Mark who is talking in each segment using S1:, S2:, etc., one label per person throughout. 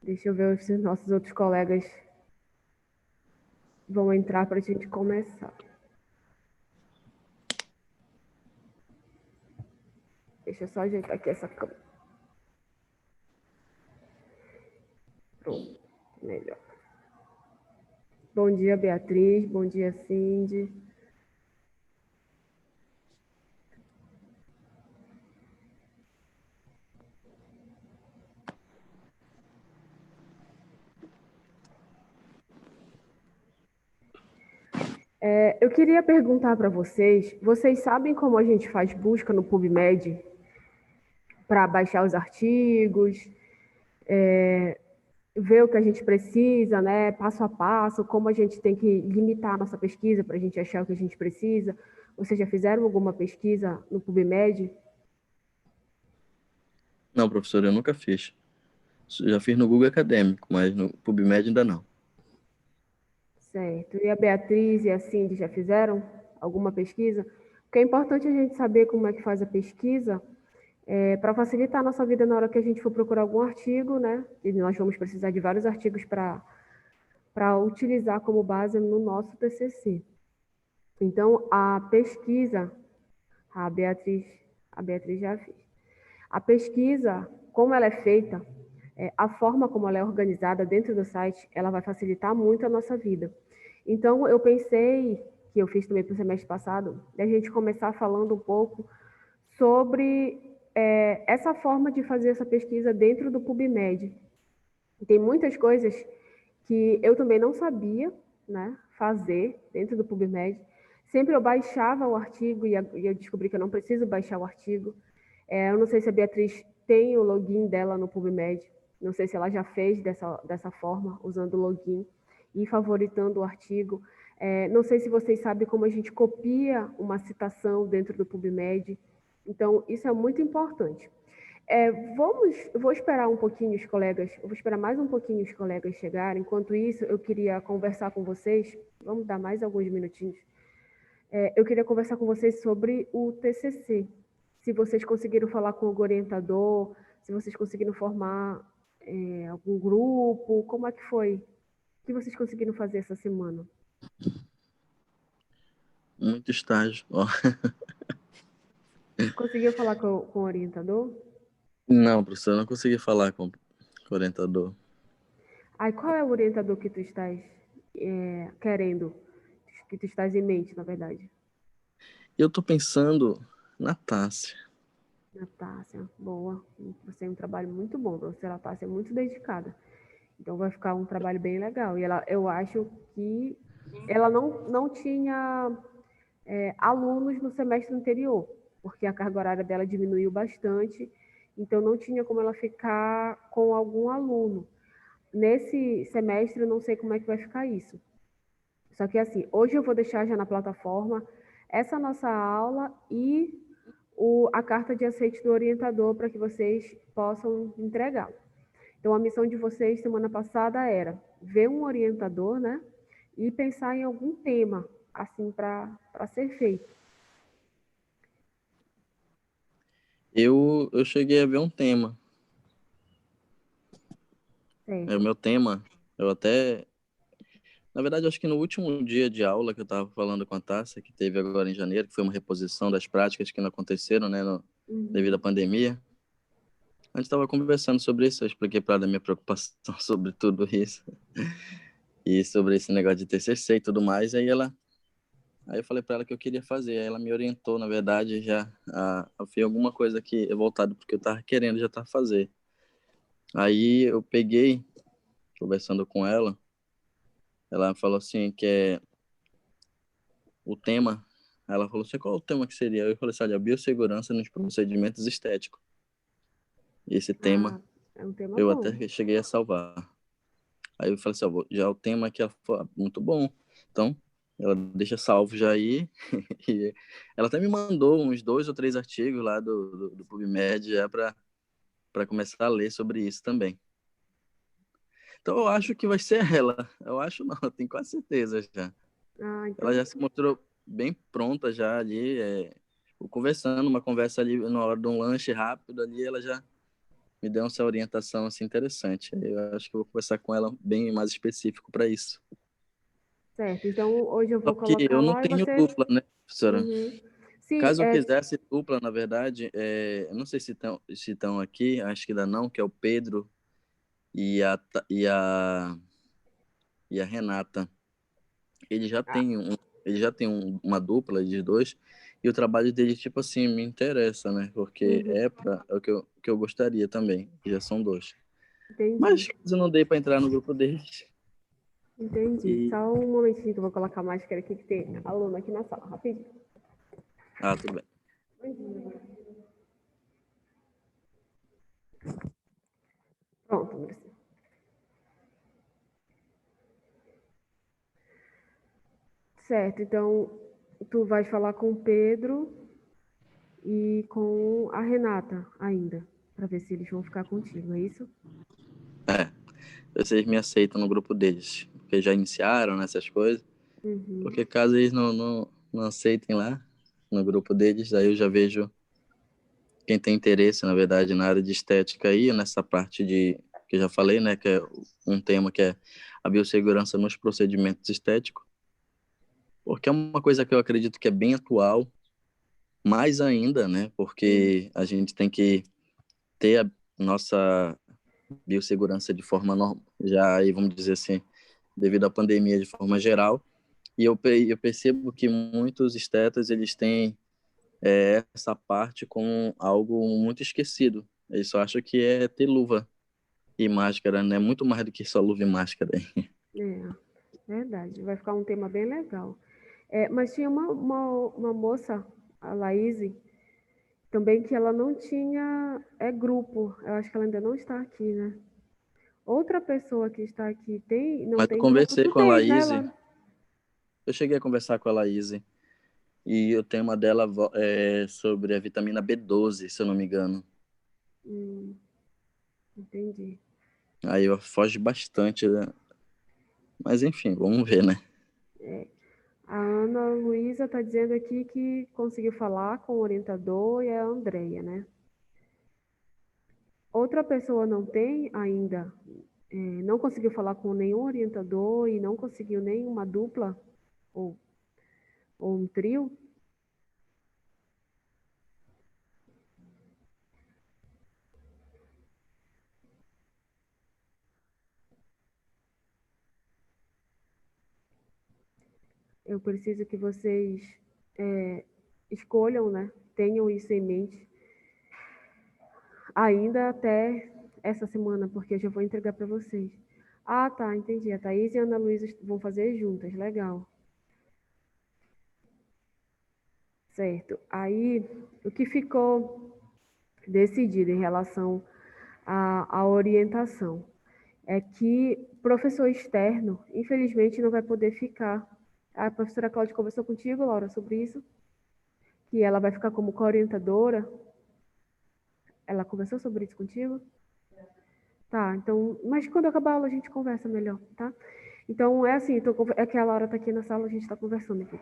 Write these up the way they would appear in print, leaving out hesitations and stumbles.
S1: Deixa eu ver se os nossos outros colegas vão entrar para a gente começar. Deixa eu só ajeitar aqui essa câmera. Pronto, melhor. Bom dia, Beatriz. Bom dia, Cindy. Eu queria perguntar para vocês sabem como a gente faz busca no PubMed para baixar os artigos, ver o que a gente precisa, né, passo a passo, como a gente tem que limitar a nossa pesquisa para a gente achar o que a gente precisa? Vocês já fizeram alguma pesquisa no PubMed?
S2: Não, professor, eu nunca fiz. Já fiz no Google Acadêmico, mas no PubMed ainda não.
S1: Certo. E a Beatriz e a Cindy já fizeram alguma pesquisa? Porque é importante a gente saber como é que faz a pesquisa, para facilitar a nossa vida na hora que a gente for procurar algum artigo, né? E nós vamos precisar de vários artigos para utilizar como base no nosso TCC. Então, a pesquisa, a Beatriz, a Beatriz já fez. A pesquisa, como ela é feita, a forma como ela é organizada dentro do site, ela vai facilitar muito a nossa vida. Então, eu pensei, que eu fiz também para o semestre passado, da gente começar falando um pouco sobre essa forma de fazer essa pesquisa dentro do PubMed. Tem muitas coisas que eu também não sabia, né, fazer dentro do PubMed. Sempre eu baixava o artigo e eu descobri que eu não preciso baixar o artigo. Eu não sei se a Beatriz tem o login dela no PubMed. Não sei se ela já fez dessa forma, usando o login e favoritando o artigo. Não sei se vocês sabem como a gente copia uma citação dentro do PubMed. Então, isso é muito importante. Vou esperar um pouquinho os colegas, eu vou esperar mais um pouquinho os colegas chegarem. Enquanto isso, eu queria conversar com vocês. Vamos dar mais alguns minutinhos. Eu queria conversar com vocês sobre o TCC. Se vocês conseguiram falar com o orientador, se vocês conseguiram formar algum grupo, como é que foi? O que vocês conseguiram fazer essa semana?
S2: Muito estágio. Ó.
S1: Conseguiu falar com o orientador?
S2: Não, professor, eu não consegui falar com o orientador.
S1: Ai, qual é o orientador que tu estás querendo, que tu estás em mente, na verdade?
S2: Eu tô pensando na Tássia.
S1: Natácia, boa. Você tem um trabalho muito bom. A professora Natácia é muito dedicada. Então vai ficar um trabalho bem legal. E ela, eu acho que ela não tinha alunos no semestre anterior, porque a carga horária dela diminuiu bastante. Então não tinha como ela ficar com algum aluno. Nesse semestre eu não sei como é que vai ficar isso. Só que assim, hoje eu vou deixar já na plataforma essa nossa aula e a carta de aceite do orientador para que vocês possam entregar. Então, a missão de vocês semana passada era ver um orientador, né? E pensar em algum tema, assim, para ser feito.
S2: Eu cheguei a ver um tema. É o
S1: Certo.
S2: meu tema. Eu até. Na verdade, acho que no último dia de aula que eu estava falando com a Tássia, que teve agora em janeiro, que foi uma reposição das práticas que não aconteceram, né, devido à
S1: Uhum.
S2: pandemia. A gente estava conversando sobre isso, eu expliquei para ela a minha preocupação sobre tudo isso e sobre esse negócio de TCC e tudo mais. Aí eu falei para ela que eu queria fazer, aí ela me orientou, na verdade, já a ver alguma coisa que é voltado porque eu estava querendo já tá fazer. Aí eu peguei, conversando com ela falou assim que é o tema. Ela falou assim, qual é o tema que seria? Eu falei assim, olha, biossegurança nos procedimentos estéticos. Esse tema
S1: Ah, é um tema
S2: eu
S1: bom.
S2: até cheguei a salvar. Aí eu falei assim, ó, já o tema aqui, ela falou, muito bom. Então, ela deixa salvo já aí. E ela até me mandou uns 2 ou 3 artigos lá do PubMed já para começar a ler sobre isso também. Então, eu acho que vai ser ela. Eu acho não, eu tenho quase certeza já.
S1: Ah,
S2: Ela
S1: então,
S2: já se mostrou bem pronta já ali, conversando, uma conversa ali na hora de um lanche rápido ali, ela já me deu essa orientação assim interessante. Eu acho que eu vou conversar com ela bem mais específico para isso.
S1: Certo, então hoje eu
S2: Só
S1: vou
S2: que
S1: colocar
S2: eu não
S1: lá e
S2: tenho
S1: você...
S2: dupla, né, professora?
S1: Uhum. Sim,
S2: Caso eu quisesse dupla, na verdade, eu não sei se estão aqui, acho que ainda não, que é o Pedro e a, Ta- e a Renata. Ele já
S1: ah,
S2: tem uma dupla de dois, e o trabalho dele, tipo assim, me interessa, né? Porque
S1: uhum,
S2: é o que eu gostaria também, que já são dois.
S1: entendi,
S2: Mas eu não dei para entrar no grupo deles.
S1: entendi.
S2: E...
S1: Só um momentinho que eu vou colocar a máscara aqui, que tem aluno aqui na sala, rapidinho.
S2: Ah, tudo bem.
S1: Pronto, Maurício. Certo, então tu vais falar com o Pedro e com a Renata ainda, para ver se eles vão ficar contigo, é isso?
S2: É, vocês me aceitam no grupo deles, porque já iniciaram nessas coisas.
S1: Uhum,
S2: Porque caso eles não aceitem lá no grupo deles, aí eu já vejo quem tem interesse, na verdade, na área de estética aí, nessa parte que eu já falei, né, que é um tema que é a biossegurança nos procedimentos estéticos, porque é uma coisa que eu acredito que é bem atual, mais ainda, né,
S1: uhum,
S2: porque a gente tem que ter a nossa biossegurança de forma normal, já aí vamos dizer assim, devido à pandemia de forma geral, e eu percebo que muitos estetas, eles têm essa parte como algo muito esquecido. Eles só acham que é ter luva e máscara, né? Muito mais do que só luva e máscara.
S1: é, verdade, vai ficar um tema bem legal. Mas tinha uma moça, a Laís, também que ela não tinha grupo. Eu acho que ela ainda não está aqui, né? Outra pessoa que está aqui não
S2: Mas eu
S1: tem grupo.
S2: conversei
S1: Tu
S2: com a
S1: tens, né,
S2: Laís,
S1: Laura?
S2: eu cheguei a conversar com a Laís, e o tema dela é sobre a vitamina B12, se eu não me engano.
S1: Entendi.
S2: Aí eu foge bastante, né? Mas enfim, vamos ver, né?
S1: A Ana Luísa está dizendo aqui que conseguiu falar com o orientador e é a Andrea, né? Outra pessoa não tem ainda, não conseguiu falar com nenhum orientador e não conseguiu nenhuma dupla ou, ou um trio. Eu preciso que vocês escolham, né? Tenham isso em mente ainda até essa semana, porque eu já vou entregar para vocês. Ah, tá, entendi. A Thaís e a Ana Luísa vão fazer juntas, legal. Certo. Aí, o que ficou decidido em relação à orientação é que professor externo, infelizmente, não vai poder ficar. A professora Cláudia conversou contigo, Laura, sobre isso? Que ela vai ficar como co-orientadora. Ela conversou sobre isso contigo? Tá, então, mas quando acabar a aula a gente conversa melhor, tá? Então, é assim, é que a Laura está aqui na sala, a gente está conversando aqui.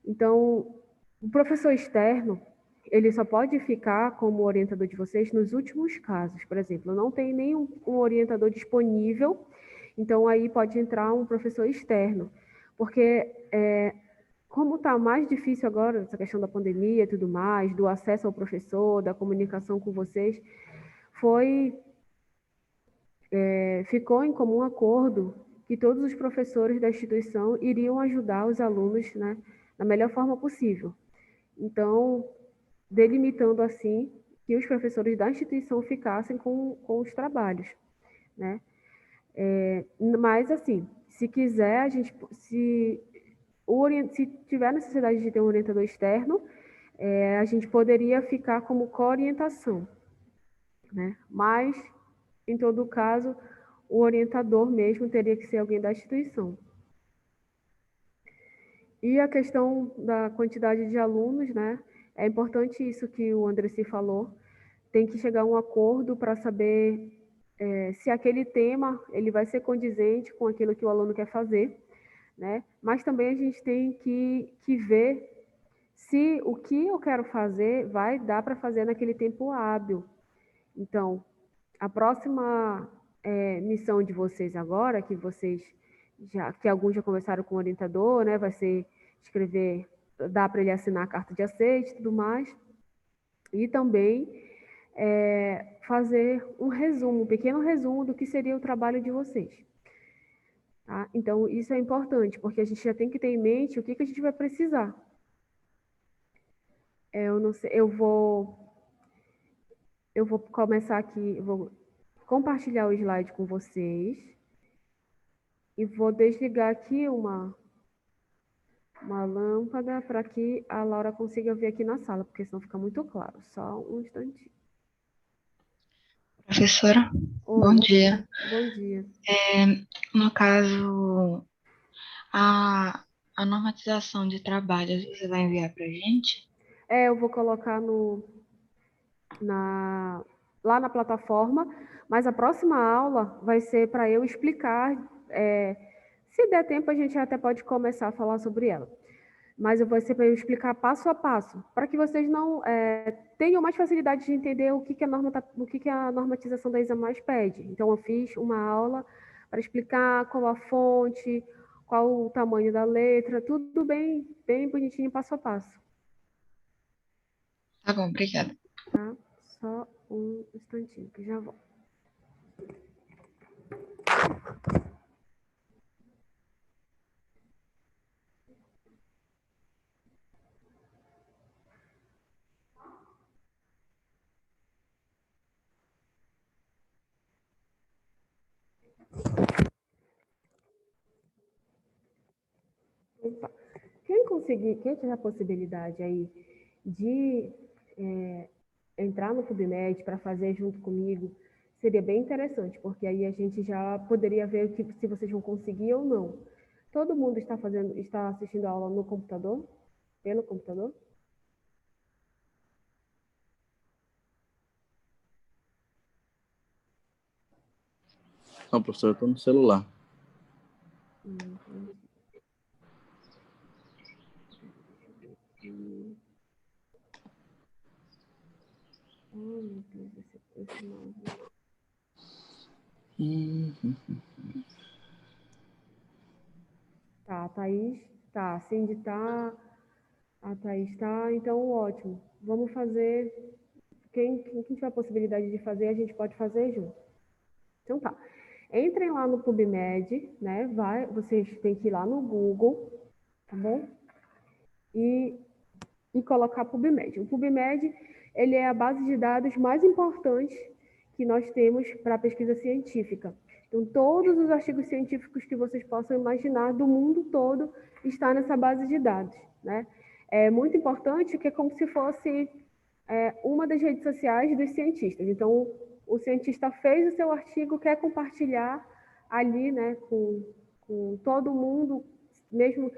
S1: Então, o professor externo, ele só pode ficar como orientador de vocês nos últimos casos. Por exemplo, não tem nenhum um orientador disponível, então aí pode entrar um professor externo. Porque, como está mais difícil agora, essa questão da pandemia e tudo mais, do acesso ao professor, da comunicação com vocês, foi ficou em comum acordo que todos os professores da instituição iriam ajudar os alunos, né, da melhor forma possível. Então, delimitando assim que os professores da instituição ficassem com os trabalhos, né? Mas assim, se quiser, se tiver necessidade de ter um orientador externo, a gente poderia ficar como co-orientação, né? Mas, em todo caso, o orientador mesmo teria que ser alguém da instituição. E a questão da quantidade de alunos, né? É importante isso que o Andressi falou. Tem que chegar a um acordo para saber se aquele tema ele vai ser condizente com aquilo que o aluno quer fazer, né? Mas também a gente tem que ver se o que eu quero fazer vai dar para fazer naquele tempo hábil. Então, A próxima missão de vocês agora, que alguns já conversaram com o orientador, né, vai ser escrever, dar para ele assinar a carta de aceite e tudo mais, e também fazer um pequeno resumo do que seria o trabalho de vocês. Tá? Então, isso é importante, porque a gente já tem que ter em mente o que a gente vai precisar. Eu não sei, eu vou começar aqui, vou compartilhar o slide com vocês e vou desligar aqui uma lâmpada para que a Laura consiga ver aqui na sala, porque senão fica muito claro. Só um instantinho.
S3: Professora,
S1: Oi,
S3: bom dia.
S1: Bom dia.
S3: No caso, a normatização de trabalho, você vai enviar para a gente?
S1: Eu vou colocar lá na plataforma, mas a próxima aula vai ser para eu explicar. Se der tempo, a gente até pode começar a falar sobre ela. Mas eu vou ser para eu explicar passo a passo, para que vocês não tenham mais facilidade de entender o que a normatização da ISA mais pede. Então, eu fiz uma aula para explicar qual a fonte, qual o tamanho da letra, tudo bem, bem bonitinho, passo a passo.
S3: Tá bom, obrigada.
S1: Tá? Só um instantinho, que já volto. Quem tiver a possibilidade aí de entrar no PubMed para fazer junto comigo, seria bem interessante, porque aí a gente já poderia ver se vocês vão conseguir ou não. Todo mundo está assistindo a aula no computador? Pelo computador?
S2: Não, professor, eu estou no celular. Oh, meu Deus, esse nome. Tá, a Thaís tá, a Cindy tá, a Thaís tá, então ótimo. Vamos fazer, quem tiver a possibilidade de fazer, a gente pode fazer junto. Então tá, entrem lá no PubMed, né, vocês têm que ir lá no Google, tá bom? E colocar PubMed. O PubMed, ele é a base de dados mais importante que nós temos para a pesquisa científica. Então, todos os artigos científicos que vocês possam imaginar do mundo todo está nessa base de dados, né? É muito importante que é como se fosse uma das redes sociais dos cientistas. Então, o cientista fez o seu artigo, quer compartilhar ali, né, com todo mundo, mesmo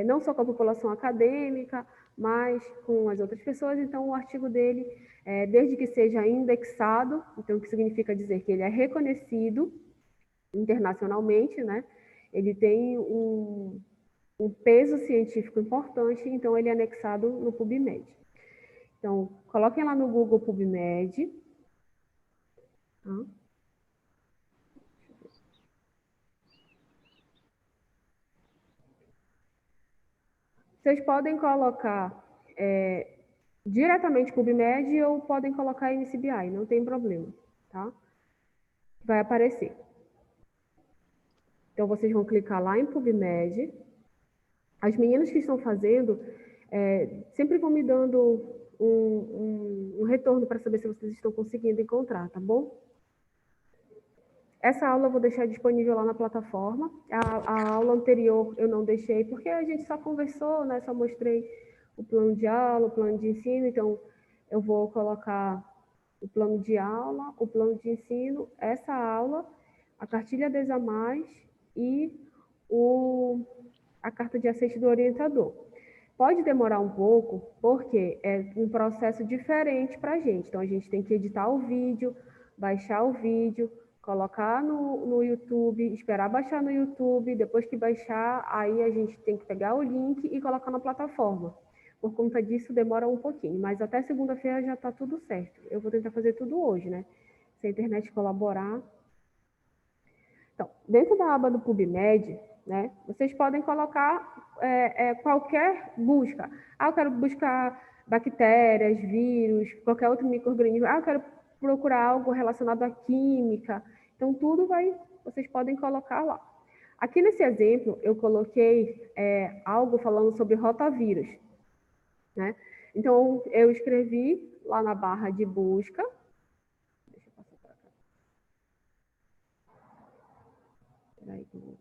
S2: não só com a população acadêmica, mas com as outras pessoas. Então, o artigo dele, desde que seja indexado, então, o que significa dizer que ele é reconhecido internacionalmente, né? Ele tem um peso científico importante, então ele é anexado no PubMed. Então, coloquem lá no Google PubMed. Vocês podem colocar diretamente PubMed ou podem colocar NCBI, não tem problema, tá? Vai aparecer. Então, vocês vão clicar lá em PubMed. As meninas que estão fazendo sempre vão me dando um retorno para saber se vocês estão conseguindo encontrar, tá bom? Essa aula eu vou deixar disponível lá na plataforma. A aula anterior eu não deixei, porque a gente só conversou, né? Só mostrei o plano de aula, o plano de ensino. Então, eu vou colocar o plano de aula, o plano de ensino, essa aula, a cartilha da ESA+, e a carta de aceite do orientador. Pode demorar um pouco, porque é um processo diferente para a gente. Então, a gente tem que editar o vídeo, baixar o vídeo, colocar no YouTube, esperar baixar no YouTube, depois que baixar, aí a gente tem que pegar o link e colocar na plataforma. Por conta disso, demora um pouquinho, mas até segunda-feira já está tudo certo. Eu vou tentar fazer tudo hoje, né?
S1: se a internet colaborar. Então, dentro da aba do PubMed, né, vocês podem colocar qualquer busca. Eu quero buscar bactérias, vírus, qualquer outro micro-organismo. Eu quero procurar algo relacionado à química. Então, vocês podem colocar lá. Aqui nesse exemplo, eu coloquei algo falando sobre rotavírus, né? Então, eu escrevi lá na barra de busca. Deixa eu passar para cá. Peraí, que eu vou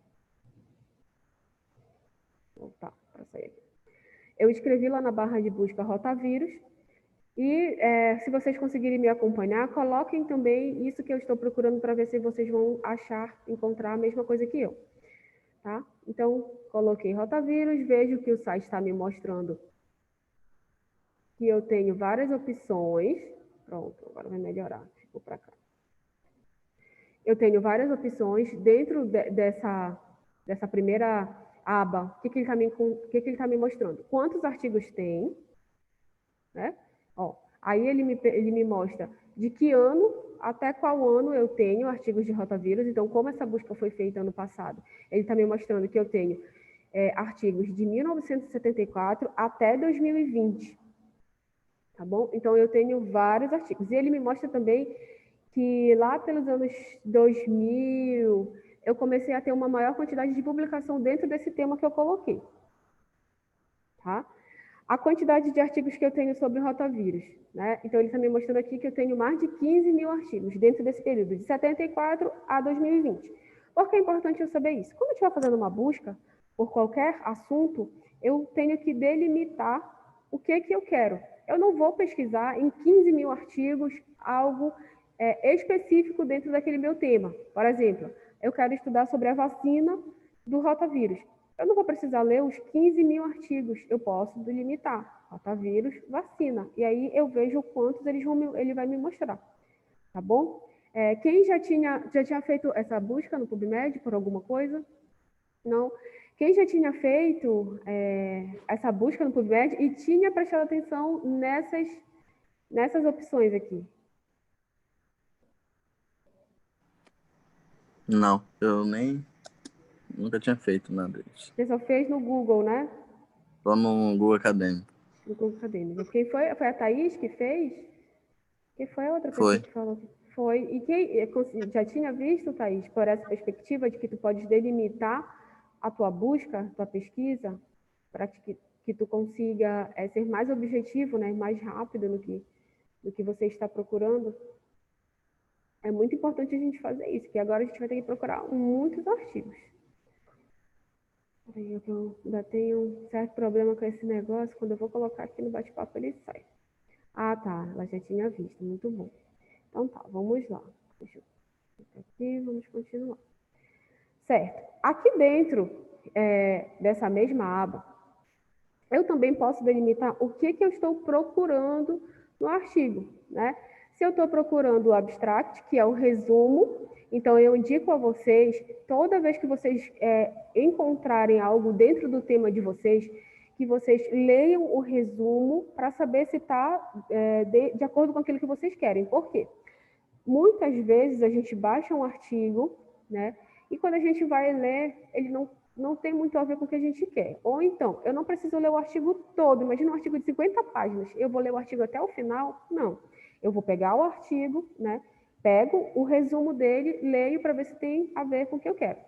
S1: voltar para sair aqui. Eu escrevi lá na barra de busca rotavírus. E se vocês conseguirem me acompanhar, coloquem também isso que eu estou procurando para ver se vocês vão encontrar a mesma coisa que eu. Tá? Então, coloquei rotavírus, vejo que o site está me mostrando que eu tenho várias opções. Pronto, agora vai melhorar. Ficou para cá. Eu tenho várias opções dentro dessa primeira aba. O que ele tá me mostrando? Quantos artigos tem, né? Ó, aí ele me mostra de que ano até qual ano eu tenho artigos de rotavírus. Então, como essa busca foi feita ano passado, ele está me mostrando que eu tenho artigos de 1974 até 2020. Tá bom? Então, eu tenho vários artigos. E ele me mostra também que lá pelos anos 2000, eu comecei a ter uma maior quantidade de publicação dentro desse tema que eu coloquei. Tá? A quantidade de artigos que eu tenho sobre rotavírus, né? Então, ele está me mostrando aqui que eu tenho mais de 15 mil artigos dentro desse período, de 74 a 2020. Por que é importante eu saber isso? Quando eu estiver fazendo uma busca por qualquer assunto, eu tenho que delimitar o que eu quero. Eu não vou pesquisar em 15 mil artigos algo específico dentro daquele meu tema. Por exemplo, eu quero estudar sobre a vacina do rotavírus. Eu não vou precisar ler os 15 mil artigos, eu posso delimitar, rotavírus, vacina. E aí eu vejo quantos ele vai me mostrar, tá bom? Quem já tinha feito essa busca no PubMed por alguma coisa? Não? Quem já tinha feito essa busca no PubMed e tinha prestado atenção nessas opções aqui?
S2: Não, eu nunca tinha feito nada disso.
S1: Você só fez no Google, né?
S2: Só no Google Acadêmico.
S1: No Google Acadêmico. Quem foi? Foi a Thaís que fez? Quem foi a outra pessoa que falou? Foi. E quem já tinha visto, Thaís, por essa perspectiva de que tu podes delimitar a tua busca, tua pesquisa, para que tu consiga ser mais objetivo, né, mais rápido no que você está procurando? É muito importante a gente fazer isso, que agora a gente vai ter que procurar muitos artigos. Peraí, eu ainda tenho um certo problema com esse negócio. Quando eu vou colocar aqui no bate-papo, ele sai. Ah, tá. Ela já tinha visto. Muito bom. Então tá, vamos lá. Deixa eu clicar aqui, vamos continuar. Certo. Aqui dentro dessa mesma aba, eu também posso delimitar o que eu estou procurando no artigo, né? Se eu estou procurando o abstract, que é o resumo, então eu indico a vocês, toda vez que vocês encontrarem algo dentro do tema de vocês, que vocês leiam o resumo para saber se está de acordo com aquilo que vocês querem. Por quê? Muitas vezes a gente baixa um artigo, né? E quando a gente vai ler, ele não tem muito a ver com o que a gente quer. Ou então, eu não preciso ler o artigo todo. Imagina um artigo de 50 páginas. Eu vou ler o artigo até o final? Não. Eu vou pegar o artigo, né? Pego o resumo dele, leio para ver se tem a ver com o que eu quero.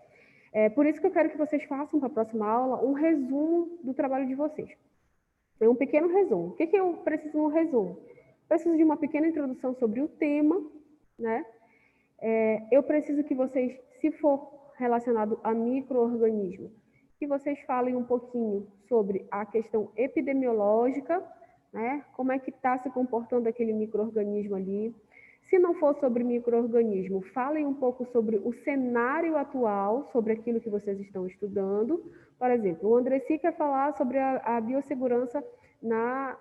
S1: Por isso que eu quero que vocês façam para a próxima aula um resumo do trabalho de vocês. É um pequeno resumo. O que eu preciso no resumo? Preciso de uma pequena introdução sobre o tema, né? Eu preciso que vocês, se for relacionado a micro-organismo, que vocês falem um pouquinho sobre a questão epidemiológica, né? Como é que está se comportando aquele micro-organismo ali. Se não for sobre micro-organismo, falem um pouco sobre o cenário atual, sobre aquilo que vocês estão estudando. Por exemplo, o Andressi quer falar sobre a biossegurança na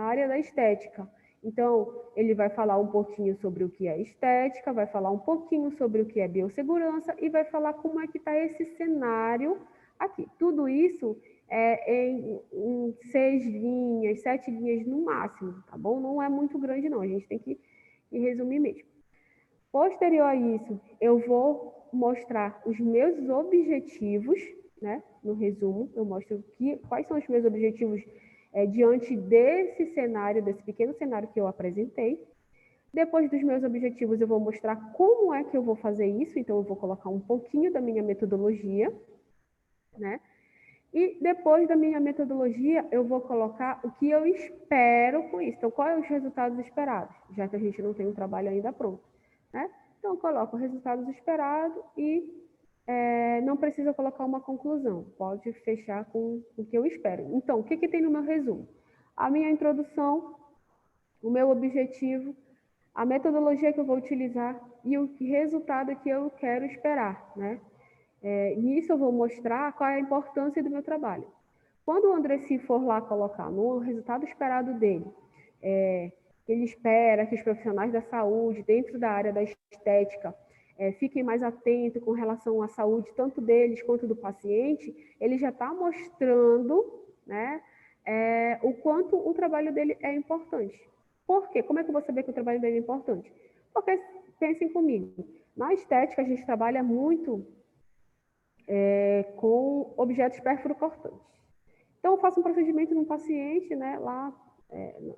S1: área da estética. Então, ele vai falar um pouquinho sobre o que é estética, vai falar um pouquinho sobre o que é biossegurança e vai falar como é que está esse cenário aqui. Tudo isso em 6 linhas, 7 linhas no máximo, tá bom? Não é muito grande, não. A gente tem que resumir mesmo. Posterior a isso, eu vou mostrar os meus objetivos, né? No resumo, eu mostro quais são os meus objetivos diante desse cenário, desse pequeno cenário que eu apresentei. Depois dos meus objetivos, eu vou mostrar como é que eu vou fazer isso, então eu vou colocar um pouquinho da minha metodologia, né? E depois da minha metodologia, eu vou colocar o que eu espero com isso. Então, quais são os resultados esperados? Já que a gente não tem um trabalho ainda pronto, né? Então, eu coloco resultados esperados e não precisa colocar uma conclusão. Pode fechar com o que eu espero. Então, o que tem no meu resumo? A minha introdução, o meu objetivo, a metodologia que eu vou utilizar e o resultado que eu quero esperar, né? Nisso eu vou mostrar qual é a importância do meu trabalho. Quando o Andressi for lá colocar no resultado esperado dele, ele espera que os profissionais da saúde, dentro da área da estética, fiquem mais atentos com relação à saúde, tanto deles quanto do paciente, ele já está mostrando, né, o quanto o trabalho dele é importante. Por quê? Como é que eu vou saber que o trabalho dele é importante? Porque, pensem comigo, na estética a gente trabalha muito com objetos perfuro-cortantes. Então, eu faço um procedimento num paciente, né, lá,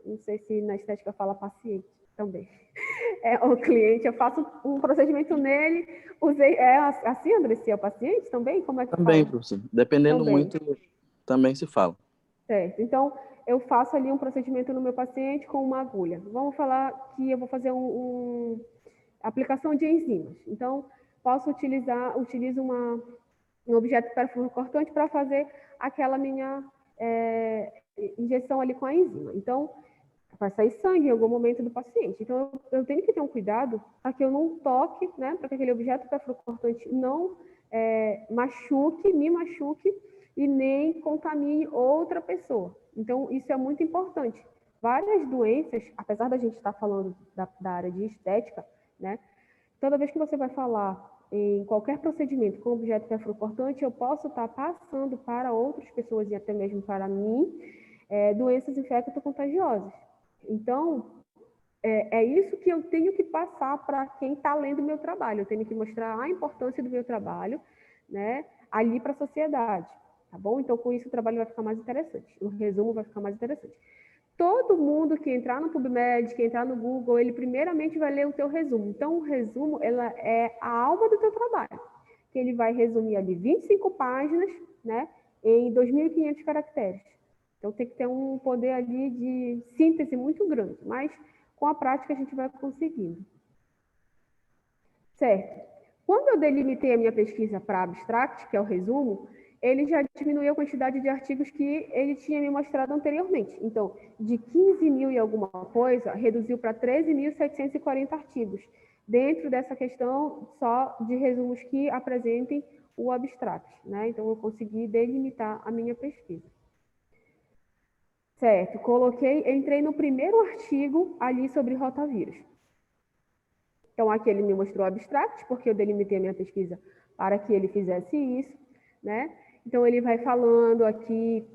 S1: não sei se na estética fala paciente também, o cliente, eu faço um procedimento nele, assim, André, se é o paciente também? Como é que
S2: Também,
S1: fala?
S2: professor. Dependendo
S1: Também.
S2: muito, também se fala.
S1: Certo. Então, eu faço ali um procedimento no meu paciente com uma agulha. Vamos falar que eu vou fazer uma aplicação de enzimas. Então, utilizo um objeto perfuro-cortante para fazer aquela minha injeção ali com a enzima. Então, vai sair sangue em algum momento do paciente. Então, eu tenho que ter um cuidado para que eu não toque, né, para que aquele objeto perfuro-cortante não me machuque e nem contamine outra pessoa. Então, isso é muito importante. Várias doenças, apesar da gente estar falando da área de estética, né, toda vez que você vai falar em qualquer procedimento com objeto perfuro-cortante, eu posso estar passando para outras pessoas e até mesmo para mim doenças infecto-contagiosas. Então, é isso que eu tenho que passar para quem está lendo o meu trabalho. Eu tenho que mostrar a importância do meu trabalho, né, ali para a sociedade, tá bom? Então, com isso, o trabalho vai ficar mais interessante. O resumo vai ficar mais interessante. Todo mundo que entrar no PubMed, que entrar no Google, ele primeiramente vai ler o teu resumo. Então, o resumo ela é a alma do teu trabalho, que ele vai resumir ali 25 páginas, né, em 2.500 caracteres. Então, tem que ter um poder ali de síntese muito grande, mas com a prática a gente vai conseguindo. Certo. Quando eu delimitei a minha pesquisa para abstract, que é o resumo, ele já diminuiu a quantidade de artigos que ele tinha me mostrado anteriormente. Então, de 15 mil e alguma coisa, reduziu para 13.740 artigos, dentro dessa questão só de resumos que apresentem o abstract, né? Então, eu consegui delimitar a minha pesquisa. Certo, entrei no primeiro artigo ali sobre rotavírus. Então, aqui ele me mostrou o abstract, porque eu delimitei a minha pesquisa para que ele fizesse isso, né? Então, ele vai falando aqui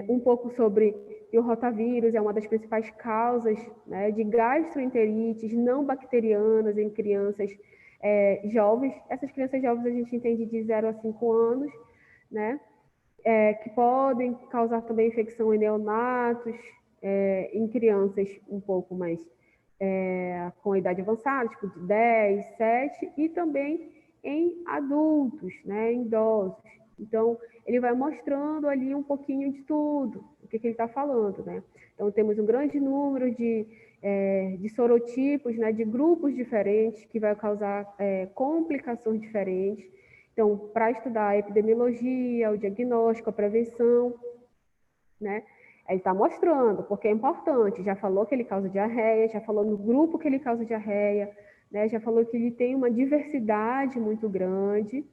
S1: um pouco sobre que o rotavírus é uma das principais causas, né, de gastroenterites não bacterianas em crianças jovens. Essas crianças jovens a gente entende de 0 a 5 anos, né? Que podem causar também infecção em neonatos, em crianças um pouco mais com idade avançada, tipo de 10, 7, e também em adultos, né, em idosos. Então, ele vai mostrando ali um pouquinho de tudo, o que ele está falando, né? Então, temos um grande número de sorotipos, né, de grupos diferentes, que vai causar complicações diferentes. Então, para estudar a epidemiologia, o diagnóstico, a prevenção, né? Ele está mostrando, porque é importante. Já falou que ele causa diarreia, já falou no grupo que ele causa diarreia, né? Já falou que ele tem uma diversidade muito grande,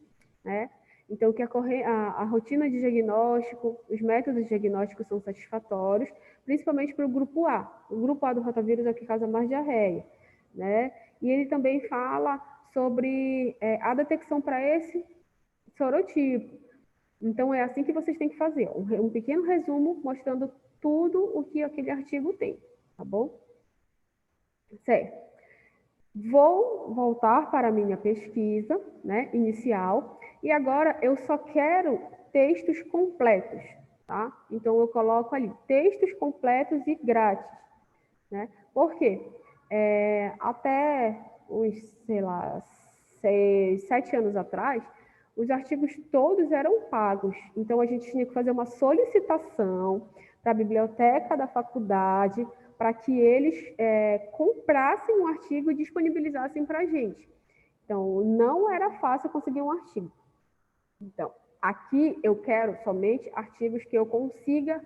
S1: né? Então, que a rotina de diagnóstico, os métodos diagnósticos são satisfatórios, principalmente para o grupo A. O grupo A do rotavírus é o que causa mais diarreia, né? E ele também fala sobre a detecção para esse sorotipo. Então, é assim que vocês têm que fazer. Um pequeno resumo mostrando tudo o que aquele artigo tem, tá bom? Certo. Vou voltar para a minha pesquisa, né, inicial, e agora eu só quero textos completos, tá? Então, eu coloco ali, textos completos e grátis, né? Por quê? Até uns, sei lá, 7 anos atrás, os artigos todos eram pagos. Então, a gente tinha que fazer uma solicitação para a biblioteca da faculdade para que eles comprassem um artigo e disponibilizassem para a gente. Então, não era fácil conseguir um artigo. Então, aqui eu quero somente artigos que eu consiga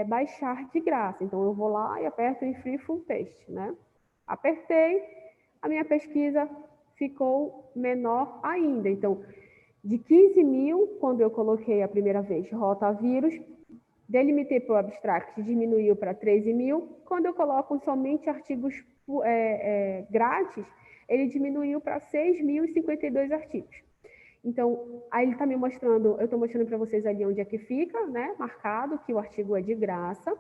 S1: baixar de graça. Então, eu vou lá e aperto em Free Full Text, né? Apertei, a minha pesquisa ficou menor ainda. Então, de 15 mil, quando eu coloquei a primeira vez rotavírus, delimitei para o abstract, diminuiu para 13 mil. Quando eu coloco somente artigos grátis, ele diminuiu para 6.052 artigos. Então, aí ele está me mostrando, eu estou mostrando para vocês ali onde é que fica, né? Marcado que o artigo é de graça.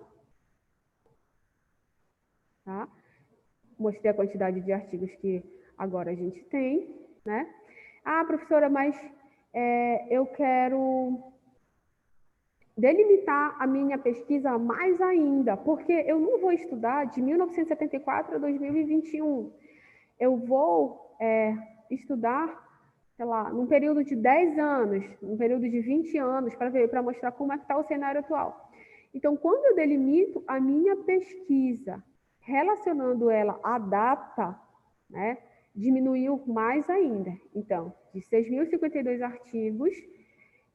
S1: Tá? Mostrei a quantidade de artigos que agora a gente tem, né? Ah, professora, mas eu quero delimitar a minha pesquisa mais ainda, porque eu não vou estudar de 1974 a 2021. Eu vou estudar, sei lá, num período de 10 anos, num período de 20 anos, para mostrar como é que está o cenário atual. Então, quando eu delimito a minha pesquisa, relacionando ela à data, né, diminuiu mais ainda. Então, de 6.052 artigos,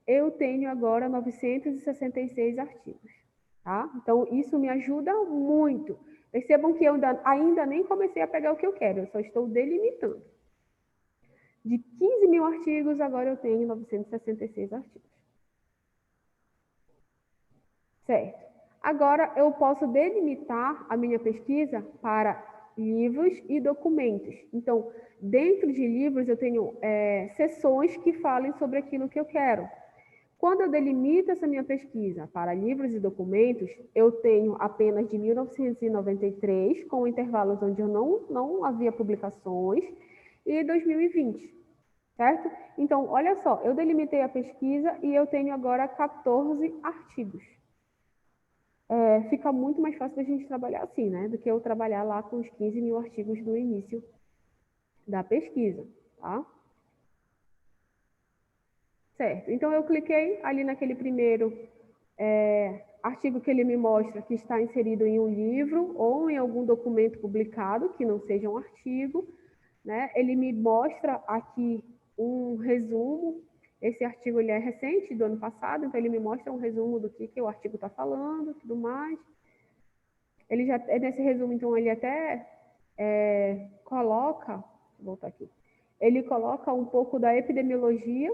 S1: eu tenho agora 966 artigos. Tá? Então, isso me ajuda muito. Percebam que eu ainda nem comecei a pegar o que eu quero, eu só estou delimitando. De 15 mil artigos, agora eu tenho 966 artigos. Certo. Agora, eu posso delimitar a minha pesquisa para livros e documentos. Então, dentro de livros, eu tenho seções que falem sobre aquilo que eu quero. Quando eu delimito essa minha pesquisa para livros e documentos, eu tenho apenas de 1993, com intervalos onde eu não havia publicações, e 2020, certo? Então, olha só, eu delimitei a pesquisa e eu tenho agora 14 artigos. Fica muito mais fácil da gente trabalhar assim, né? Do que eu trabalhar lá com os 15 mil artigos no início da pesquisa, tá? Certo. Então, eu cliquei ali naquele primeiro artigo que ele me mostra que está inserido em um livro ou em algum documento publicado, que não seja um artigo, né? Ele me mostra aqui um resumo. Esse artigo ele é recente, do ano passado, então ele me mostra um resumo do que o artigo está falando, tudo mais. Ele já, nesse resumo, então, ele até coloca, vou voltar aqui, ele coloca um pouco da epidemiologia,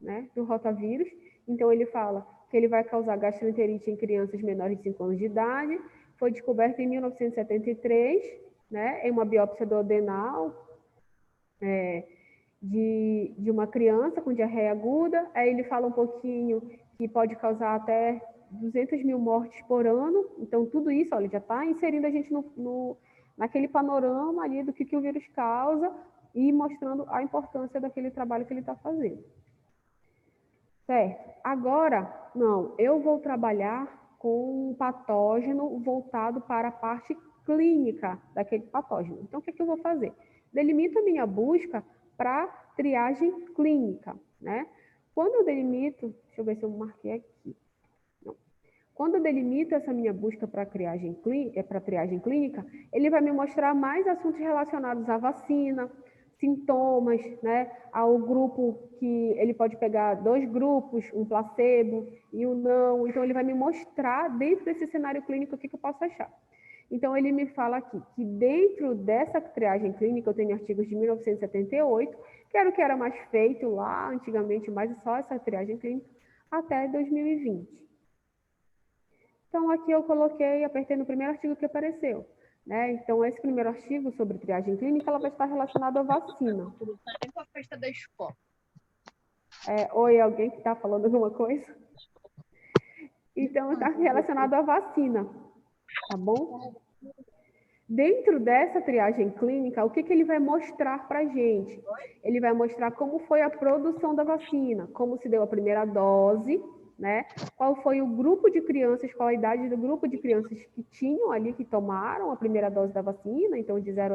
S1: né, do rotavírus. Então, ele fala que ele vai causar gastroenterite em crianças menores de 5 anos de idade. Foi descoberto em 1973, né, em uma biópsia do adenal de uma criança com diarreia aguda. Aí ele fala um pouquinho que pode causar até 200 mil mortes por ano. Então, tudo isso, olha, já está inserindo a gente naquele panorama ali do que o vírus causa e mostrando a importância daquele trabalho que ele está fazendo. Certo. Agora, não, eu vou trabalhar com um patógeno voltado para a parte clínica daquele patógeno. Então, o que eu vou fazer? Delimito a minha busca para triagem clínica, né? Quando eu delimito, deixa eu ver se eu marquei aqui. Não. Quando eu delimito essa minha busca para triagem clínica, ele vai me mostrar mais assuntos relacionados à vacina, sintomas, né? Ao grupo que ele pode pegar 2 grupos, um placebo e um não. Então, ele vai me mostrar dentro desse cenário clínico o que eu posso achar. Então, ele me fala aqui que dentro dessa triagem clínica, eu tenho artigos de 1978, que era o que era mais feito lá antigamente, mas só essa triagem clínica, até 2020. Então, aqui eu coloquei, apertei no primeiro artigo que apareceu. Né? Então, esse primeiro artigo sobre triagem clínica, ela vai estar relacionada à vacina.
S4: Com a festa da escola.
S1: Oi, alguém que está falando alguma coisa? Então, está relacionado à vacina, tá bom? Dentro dessa triagem clínica, o que ele vai mostrar para a gente? Ele vai mostrar como foi a produção da vacina, como se deu a primeira dose, né? Qual foi o grupo de crianças, qual a idade do grupo de crianças que tinham ali, que tomaram a primeira dose da vacina, então de 0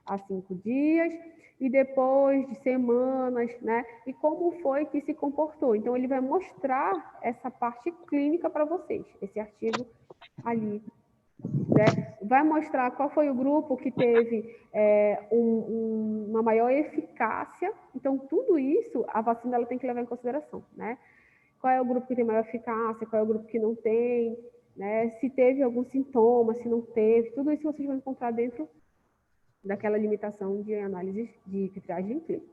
S1: a 5 dias, e depois de semanas, né? E como foi que se comportou. Então, ele vai mostrar essa parte clínica para vocês, esse artigo ali, né? Vai mostrar qual foi o grupo que teve uma maior eficácia. Então, tudo isso, a vacina ela tem que levar em consideração, né? Qual é o grupo que tem maior eficácia, qual é o grupo que não tem, né? Se teve algum sintoma, se não teve, tudo isso vocês vão encontrar dentro daquela limitação de análise de triagem clínica.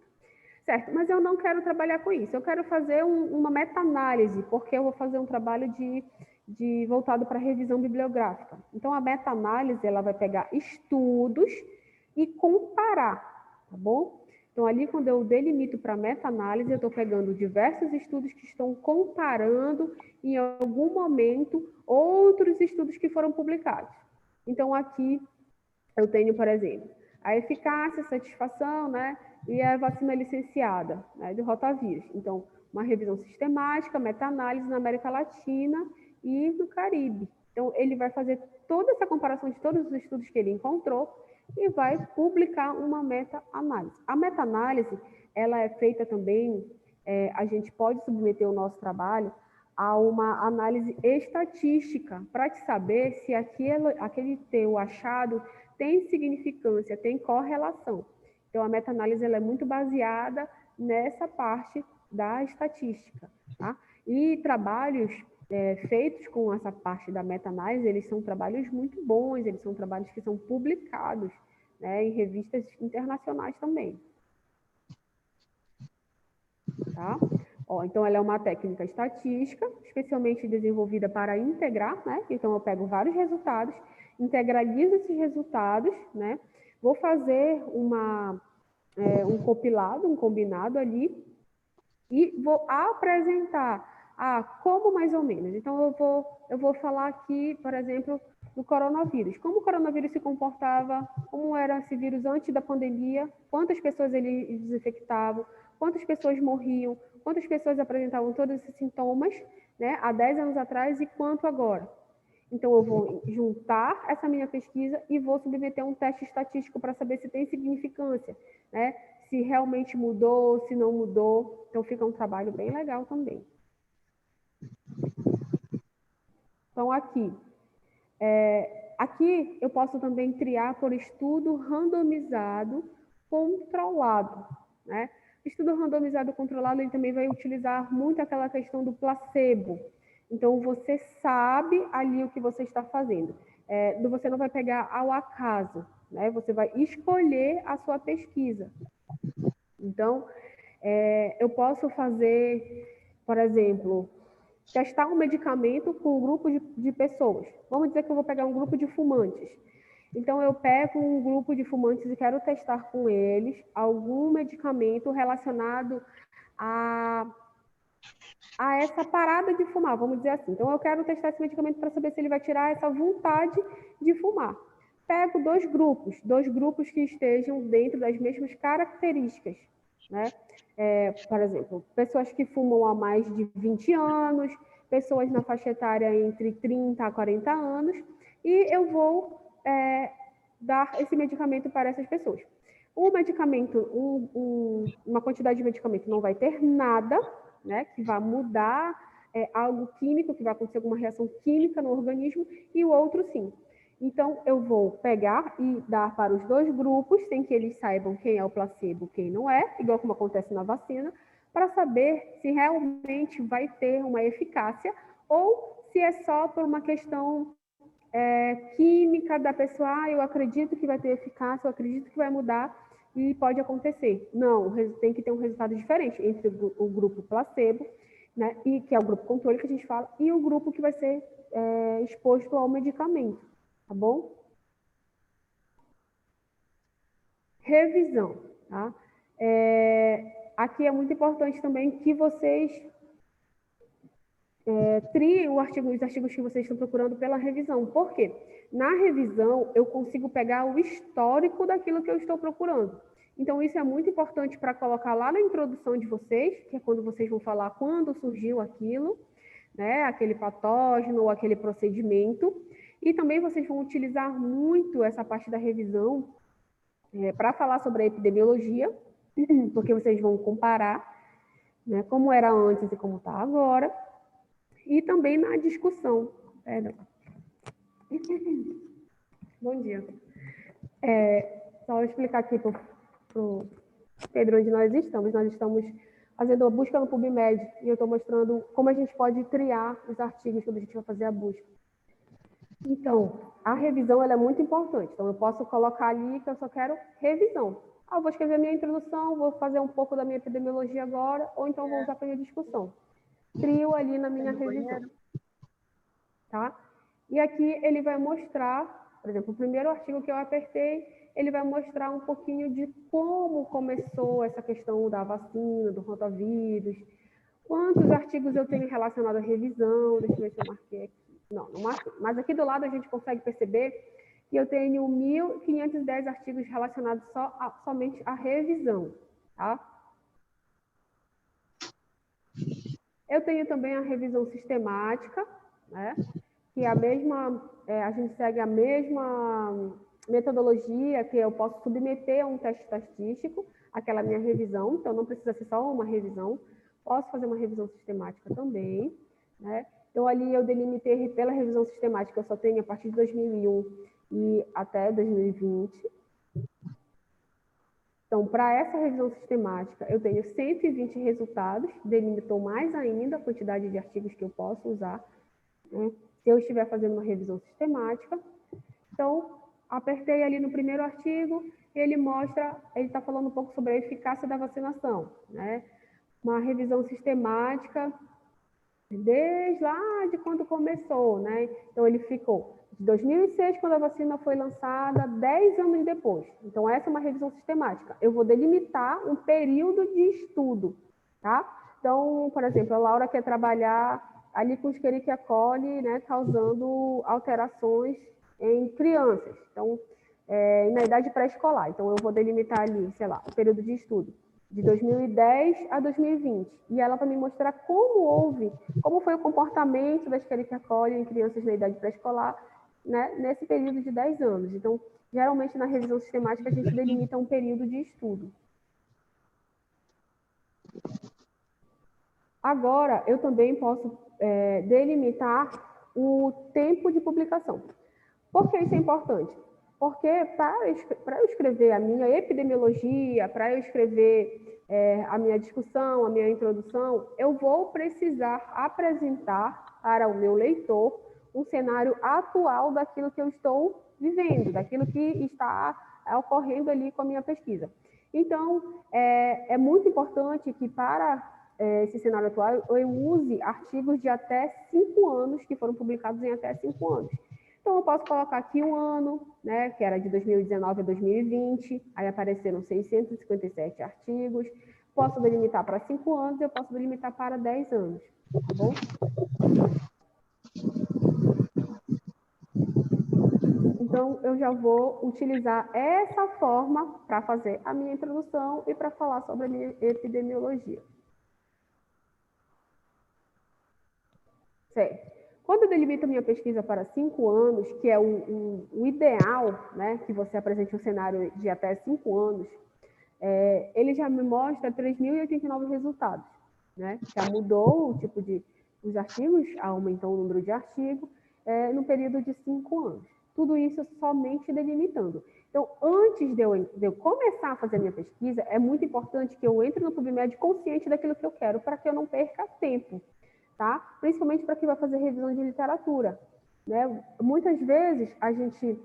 S1: Certo, mas eu não quero trabalhar com isso, eu quero fazer uma meta-análise, porque eu vou fazer um trabalho voltado para revisão bibliográfica. Então, a meta-análise, ela vai pegar estudos e comparar, tá bom? Então, ali, quando eu delimito para meta-análise, eu estou pegando diversos estudos que estão comparando, em algum momento, outros estudos que foram publicados. Então, aqui, eu tenho, por exemplo, a eficácia, a satisfação, né? E a vacina licenciada, né, do rotavírus. Então, uma revisão sistemática, meta-análise na América Latina e no Caribe. Então, ele vai fazer toda essa comparação de todos os estudos que ele encontrou e vai publicar uma meta-análise. A meta-análise, ela é feita também, a gente pode submeter o nosso trabalho a uma análise estatística, para te saber se aquele teu achado tem significância, tem correlação. Então, a meta-análise ela é muito baseada nessa parte da estatística, tá? E trabalhos feitos com essa parte da meta-análise, eles são trabalhos muito bons, eles são trabalhos que são publicados, né, em revistas internacionais também. Tá? Ó, então, ela é uma técnica estatística, especialmente desenvolvida para integrar, né? Então, eu pego vários resultados, integralizo esses resultados, né? Vou fazer um compilado, um combinado ali, e vou apresentar como mais ou menos. Então, eu vou falar aqui, por exemplo, do coronavírus. Como o coronavírus se comportava, como era esse vírus antes da pandemia, quantas pessoas ele desinfectava, quantas pessoas morriam, quantas pessoas apresentavam todos esses sintomas, né, há 10 anos atrás e quanto agora. Então, eu vou juntar essa minha pesquisa e vou submeter um teste estatístico para saber se tem significância, né? Se realmente mudou, se não mudou. Então, fica um trabalho bem legal também. Então, aqui eu posso também triar por estudo randomizado controlado, né? Estudo randomizado controlado, ele também vai utilizar muito aquela questão do placebo. Então, você sabe ali o que você está fazendo. Você não vai pegar ao acaso, né? Você vai escolher a sua pesquisa. Então, eu posso fazer, por exemplo, testar um medicamento com um grupo de pessoas. Vamos dizer que eu vou pegar um grupo de fumantes. Então, eu pego um grupo de fumantes e quero testar com eles algum medicamento relacionado a essa parada de fumar, vamos dizer assim. Então, eu quero testar esse medicamento para saber se ele vai tirar essa vontade de fumar. Pego dois grupos que estejam dentro das mesmas características, né? Por exemplo, pessoas que fumam há mais de 20 anos, pessoas na faixa etária entre 30 a 40 anos, e eu vou dar esse medicamento para essas pessoas. O medicamento, uma quantidade de medicamento não vai ter nada, né, que vai mudar algo químico, que vai acontecer alguma reação química no organismo, e o outro sim. Então, eu vou pegar e dar para os dois grupos, sem que eles saibam quem é o placebo, quem não é, igual como acontece na vacina, para saber se realmente vai ter uma eficácia ou se é só por uma questão química da pessoa, eu acredito que vai ter eficácia, eu acredito que vai mudar e pode acontecer. Não, tem que ter um resultado diferente entre o grupo placebo, né, e que é o grupo controle que a gente fala, e o grupo que vai ser exposto ao medicamento, tá bom? Revisão, tá? Aqui é muito importante também que vocês trie os artigos que vocês estão procurando pela revisão. Por quê? Na revisão, eu consigo pegar o histórico daquilo que eu estou procurando. Então, isso é muito importante para colocar lá na introdução de vocês, que é quando vocês vão falar quando surgiu aquilo, né, aquele patógeno ou aquele procedimento. E também vocês vão utilizar muito essa parte da revisão para falar sobre a epidemiologia, porque vocês vão comparar, né, como era antes e como está agora. E também na discussão. Bom dia. Só explicar aqui para o Pedro onde nós estamos. Nós estamos fazendo a busca no PubMed e eu estou mostrando como a gente pode triar os artigos quando a gente vai fazer a busca. Então, a revisão ela é muito importante. Então, eu posso colocar ali que eu só quero revisão. Eu vou escrever a minha introdução, vou fazer um pouco da minha epidemiologia agora, ou então vou usar para minha discussão. Trio ali na minha revisão. Tá? E aqui ele vai mostrar, por exemplo, o primeiro artigo que eu apertei, ele vai mostrar um pouquinho de como começou essa questão da vacina, do rotavírus, quantos artigos eu tenho relacionado à revisão, deixa eu ver se eu marquei aqui. Não marquei, mas aqui do lado a gente consegue perceber que eu tenho 1.510 artigos relacionados somente à revisão, tá? Eu tenho também a revisão sistemática, né? Que é a mesma, a gente segue a mesma metodologia que eu posso submeter a um teste estatístico, aquela minha revisão, então não precisa ser só uma revisão, posso fazer uma revisão sistemática também, né? Então, ali eu delimitei pela revisão sistemática, eu só tenho a partir de 2001 e até 2020. Então, para essa revisão sistemática, eu tenho 120 resultados, delimitou mais ainda a quantidade de artigos que eu posso usar, né? Se eu estiver fazendo uma revisão sistemática. Então, apertei ali no primeiro artigo, ele está falando um pouco sobre a eficácia da vacinação, né? Uma revisão sistemática desde lá de quando começou, né? Então, ele ficou de 2006, quando a vacina foi lançada, 10 anos depois. Então, essa é uma revisão sistemática. Eu vou delimitar um período de estudo, tá? Então, por exemplo, a Laura quer trabalhar ali com Escherichia coli, né, causando alterações em crianças. Então, na idade pré-escolar. Então, eu vou delimitar ali, sei lá, o período de estudo de 2010 a 2020. E ela vai me mostrar como foi o comportamento da Escherichia coli em crianças na idade pré-escolar, né, nesse período de 10 anos. Então, geralmente, na revisão sistemática, a gente delimita um período de estudo. Agora, eu também posso delimitar o tempo de publicação. Por que isso é importante? Porque para eu escrever a minha epidemiologia, para eu escrever a minha discussão, a minha introdução, eu vou precisar apresentar para o meu leitor um cenário atual daquilo que eu estou vivendo, daquilo que está ocorrendo ali com a minha pesquisa. Então, é muito importante que para esse cenário atual eu use artigos de até 5 anos, que foram publicados em até 5 anos. Então, eu posso colocar aqui um ano, né, que era de 2019 a 2020, aí apareceram 657 artigos. Posso delimitar para 5 anos, eu posso delimitar para 10 anos, tá bom? Então, eu já vou utilizar essa forma para fazer a minha introdução e para falar sobre a minha epidemiologia. Certo. Quando eu delimito a minha pesquisa para 5 anos, que é o ideal, né, que você apresente um cenário de até 5 anos, ele já me mostra 3.089 resultados, né? Já mudou o tipo os artigos, aumentou o número de artigos no período de 5 anos. Tudo isso somente delimitando. Então, antes de eu começar a fazer a minha pesquisa, é muito importante que eu entre no PubMed consciente daquilo que eu quero, para que eu não perca tempo. Tá? Principalmente para quem vai fazer revisão de literatura, né? Muitas vezes a gente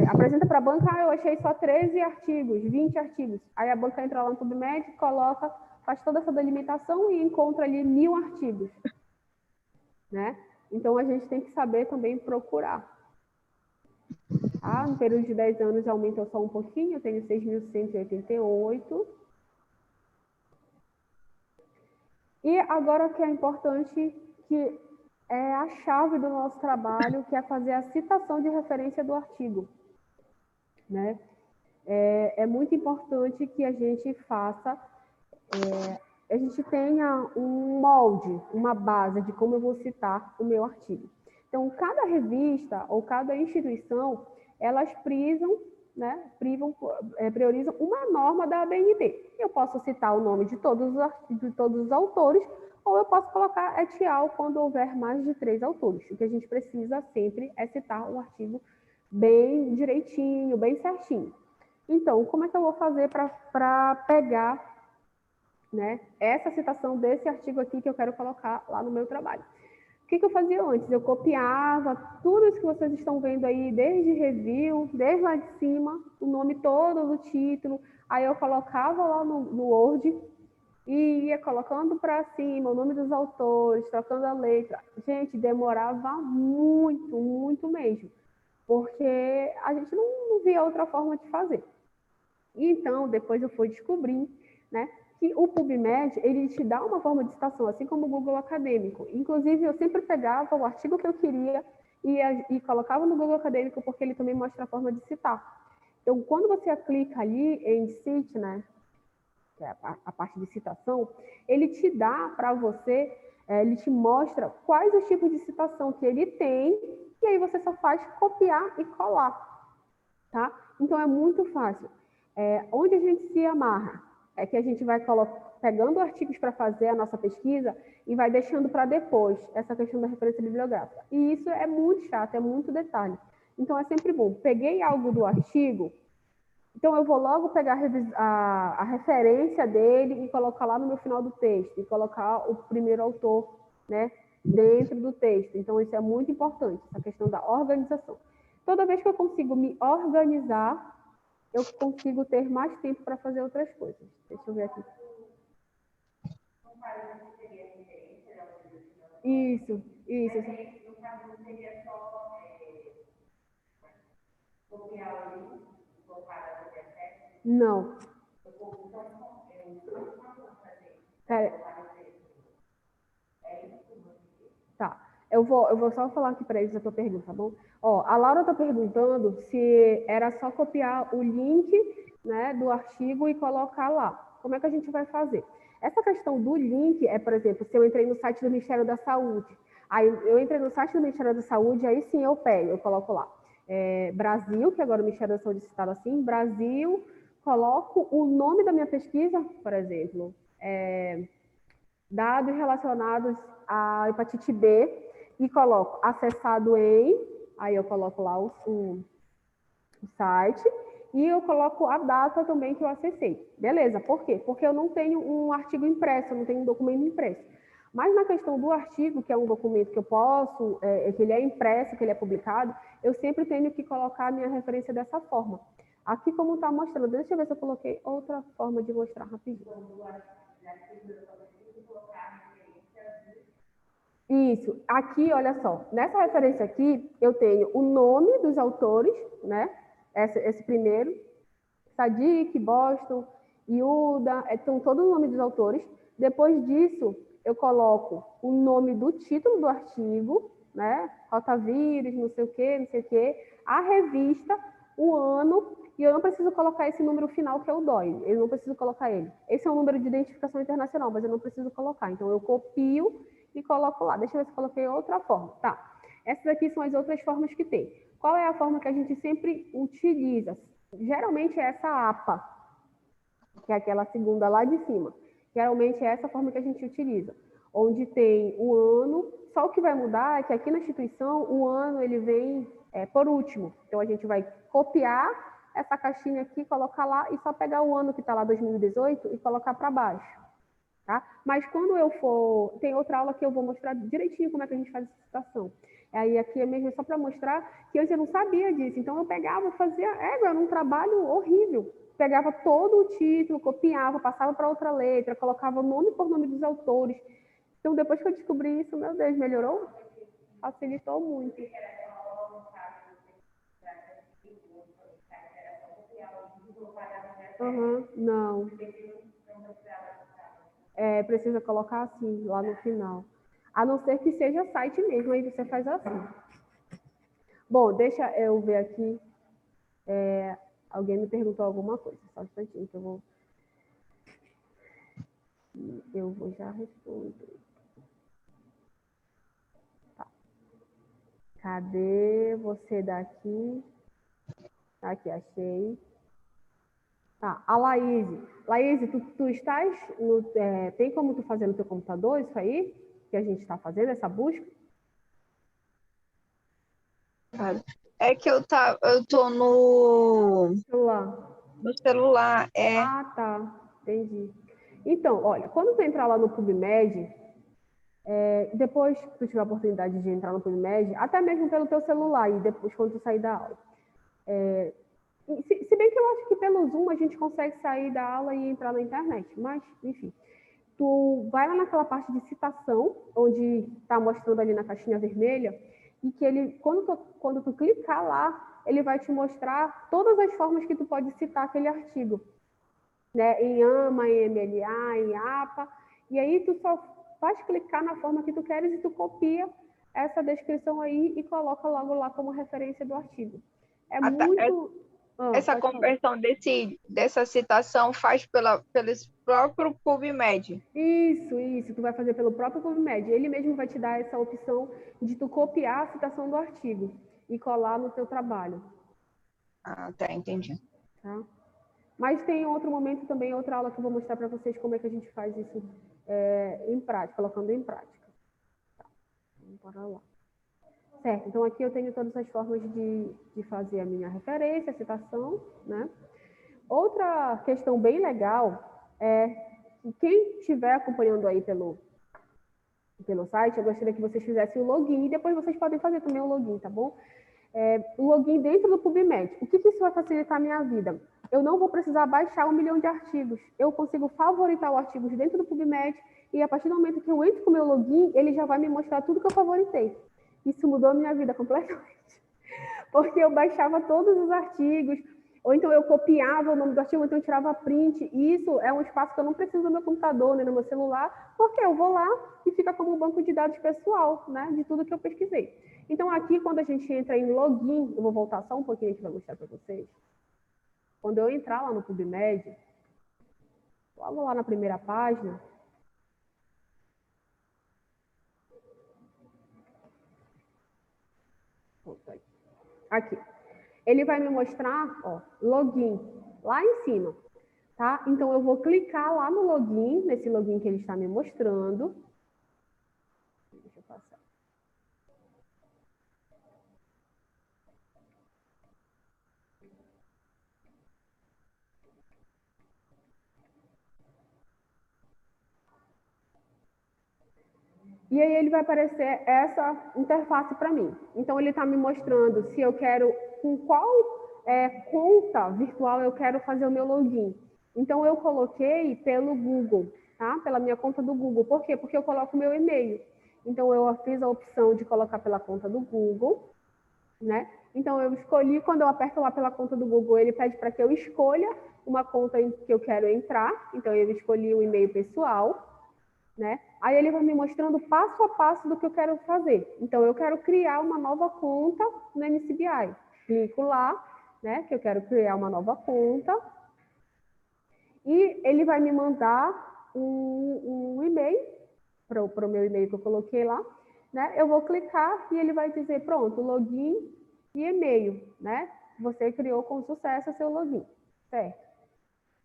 S1: apresenta para a banca, eu achei só 13 artigos, 20 artigos. Aí a banca entra lá no PubMed, coloca, faz toda essa delimitação e encontra ali 1.000 artigos, né? Então a gente tem que saber também procurar. Tá? No período de 10 anos aumentou só um pouquinho, eu tenho 6.188. E agora o que é importante, que é a chave do nosso trabalho, que é fazer a citação de referência do artigo, né? É muito importante que a gente faça, a gente tenha um molde, uma base de como eu vou citar o meu artigo. Então, cada revista ou cada instituição, elas prisam, né, priorizam uma norma da ABNT. Eu posso citar o nome de todos os autores, ou eu posso colocar et al. Quando houver mais de 3 autores. O que a gente precisa sempre é citar um artigo bem direitinho, bem certinho. Então, como é que eu vou fazer para pegar, né, essa citação desse artigo aqui que eu quero colocar lá no meu trabalho? O que eu fazia antes? Eu copiava tudo isso que vocês estão vendo aí, desde review, desde lá de cima, o nome todo do título, aí eu colocava lá no Word e ia colocando para cima o nome dos autores, trocando a letra. Gente, demorava muito, muito mesmo, porque a gente não via outra forma de fazer. Então, depois eu fui descobrir, né, que o PubMed, ele te dá uma forma de citação, assim como o Google Acadêmico. Inclusive, eu sempre pegava o artigo que eu queria e colocava no Google Acadêmico, porque ele também mostra a forma de citar. Então, quando você clica ali em Cite, né, que é a parte de citação, ele te dá para você, ele te mostra quais os tipos de citação que ele tem, e aí você só faz copiar e colar, tá? Então, é muito fácil. Onde a gente se amarra é que a gente vai pegando artigos para fazer a nossa pesquisa e vai deixando para depois essa questão da referência bibliográfica. E isso é muito chato, é muito detalhe. Então, é sempre bom. Peguei algo do artigo, então eu vou logo pegar a referência dele e colocar lá no meu final do texto, e colocar o primeiro autor, né, dentro do texto. Então, isso é muito importante, essa questão da organização. Toda vez que eu consigo me organizar, eu consigo ter mais tempo para fazer outras coisas. Deixa eu ver aqui. Isso. Não. Pera. Tá. Eu vou só falar aqui para eles a tua pergunta, tá bom? Ó, a Laura está perguntando se era só copiar o link, né, do artigo e colocar lá. Como é que a gente vai fazer? Essa questão do link é, por exemplo, se eu entrei no site do Ministério da Saúde, aí eu entrei no site do Ministério da Saúde, aí sim eu coloco lá. Brasil, que agora o Ministério da Saúde é citado assim, Brasil, coloco o nome da minha pesquisa, por exemplo, dados relacionados à hepatite B, e coloco acessado em, aí eu coloco lá o site, e eu coloco a data também que eu acessei. Beleza, por quê? Porque eu não tenho um artigo impresso, eu não tenho um documento impresso. Mas na questão do artigo, que é um documento que eu posso, que ele é impresso, que ele é publicado, eu sempre tenho que colocar a minha referência dessa forma. Aqui como está mostrando, deixa eu ver se eu coloquei outra forma de mostrar rapidinho. Isso. Aqui, olha só, nessa referência aqui, eu tenho o nome dos autores, né? Esse primeiro, Sadiq, Boston, Iuda, estão todos os nomes dos autores. Depois disso, eu coloco o nome do título do artigo, né? Rotavírus, não sei o quê, a revista, o ano, e eu não preciso colocar esse número final, que é o DOI, eu não preciso colocar ele. Esse é um número de identificação internacional, mas eu não preciso colocar. Então, eu copio e coloco lá. Deixa eu ver se coloquei outra forma. Tá. Essas aqui são as outras formas que tem. Qual é a forma que a gente sempre utiliza? Geralmente é essa APA, que é aquela segunda lá de cima. Geralmente é essa forma que a gente utiliza, onde tem o ano, só o que vai mudar é que aqui na instituição o ano ele vem por último. Então a gente vai copiar essa caixinha aqui, colocar lá e só pegar o ano que está lá 2018 e colocar para baixo. Tá? Mas quando eu for... Tem outra aula que eu vou mostrar direitinho como é que a gente faz essa citação. Aí aqui é mesmo só para mostrar que eu já não sabia disso. Então eu pegava, fazia... era um trabalho horrível. Pegava todo o título, copiava, passava para outra letra, colocava nome por nome dos autores. Então depois que eu descobri isso, meu Deus, melhorou? Facilitou muito. Não. Precisa colocar assim, lá no final. A não ser que seja site mesmo, aí você faz assim. Bom, deixa eu ver aqui. Alguém me perguntou alguma coisa. Só um instantinho que eu vou já responder. Tá. Cadê você daqui? Aqui, achei. Tá, a Laís. Laís, tu estás tem como tu fazer no teu computador isso aí? Que a gente está fazendo, essa busca?
S4: É que eu tô no
S1: Celular.
S4: celular.
S1: Ah, tá. Entendi. Então, olha, quando tu entrar lá no PubMed, depois que tu tiver a oportunidade de entrar no PubMed, até mesmo pelo teu celular, e depois quando tu sair da aula. Se bem que eu acho que pelo Zoom a gente consegue sair da aula e entrar na internet, mas, enfim. Tu vai lá naquela parte de citação, onde está mostrando ali na caixinha vermelha, e que ele, quando tu clicar lá, ele vai te mostrar todas as formas que tu pode citar aquele artigo, né? Em AMA, em MLA, em APA, e aí tu só faz clicar na forma que tu queres e tu copia essa descrição aí e coloca logo lá como referência do artigo. É muito...
S4: Essa conversão dessa citação faz pelo próprio PubMed.
S1: Isso. Tu vai fazer pelo próprio PubMed. Ele mesmo vai te dar essa opção de tu copiar a citação do artigo e colar no teu trabalho.
S4: Ah, tá, entendi.
S1: Tá? Mas tem outro momento também, outra aula que eu vou mostrar para vocês como é que a gente faz isso em prática, colocando em prática. Tá. Vamos para lá. Certo, então aqui eu tenho todas as formas de fazer a minha referência, a citação, né? Outra questão bem legal é que quem estiver acompanhando aí pelo site, eu gostaria que vocês fizessem o login e depois vocês podem fazer também o login, tá bom? O login dentro do PubMed. O que isso vai facilitar a minha vida? Eu não vou precisar baixar 1 milhão de artigos. Eu consigo favoritar os artigos dentro do PubMed e a partir do momento que eu entro com o meu login, ele já vai me mostrar tudo que eu favoritei. Isso mudou a minha vida completamente. Porque eu baixava todos os artigos, ou então eu copiava o nome do artigo, ou então eu tirava print, e isso é um espaço que eu não preciso no meu computador, nem no meu celular, porque eu vou lá e fica como um banco de dados pessoal, né, de tudo que eu pesquisei. Então, aqui, quando a gente entra em login, eu vou voltar só um pouquinho aqui para mostrar para vocês. Quando eu entrar lá no PubMed, logo lá na primeira página, aqui, ele vai me mostrar, ó, login, lá em cima. Tá? Então, eu vou clicar lá no login, nesse login que ele está me mostrando. Deixa eu passar. E aí ele vai aparecer essa interface para mim. Então, ele está me mostrando se eu quero, com qual conta virtual eu quero fazer o meu login. Então, eu coloquei pelo Google, tá? Pela minha conta do Google. Por quê? Porque eu coloco o meu e-mail. Então, eu fiz a opção de colocar pela conta do Google, né? Então, eu escolhi, quando eu aperto lá pela conta do Google, ele pede para que eu escolha uma conta em que eu quero entrar. Então, eu escolhi o e-mail pessoal, né? Aí ele vai me mostrando passo a passo do que eu quero fazer. Então, eu quero criar uma nova conta no NCBI. Clico lá, né, que eu quero criar uma nova conta. E ele vai me mandar um e-mail, para o meu e-mail que eu coloquei lá, né? Eu vou clicar e ele vai dizer, pronto, login e e-mail, né? Você criou com sucesso o seu login, certo?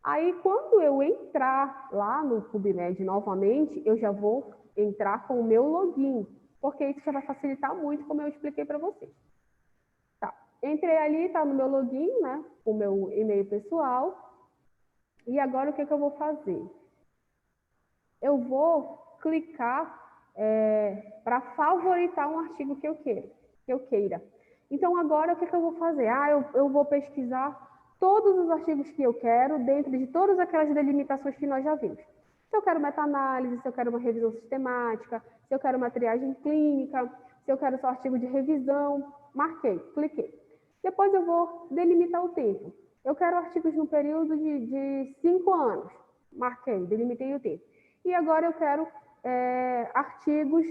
S1: Aí, quando eu entrar lá no PubMed novamente, eu já vou entrar com o meu login, porque isso já vai facilitar muito, como eu expliquei para vocês. Tá. Entrei ali, tá no meu login, né? O meu e-mail pessoal. E agora, o que eu vou fazer? Eu vou clicar para favoritar um artigo que eu queira. Então, agora, o que eu vou fazer? Eu vou pesquisar todos os artigos que eu quero, dentro de todas aquelas delimitações que nós já vimos. Se eu quero meta-análise, se eu quero uma revisão sistemática, se eu quero uma triagem clínica, se eu quero só artigo de revisão, marquei, cliquei. Depois eu vou delimitar o tempo. Eu quero artigos no período de 5 anos. Marquei, delimitei o tempo. E agora eu quero artigos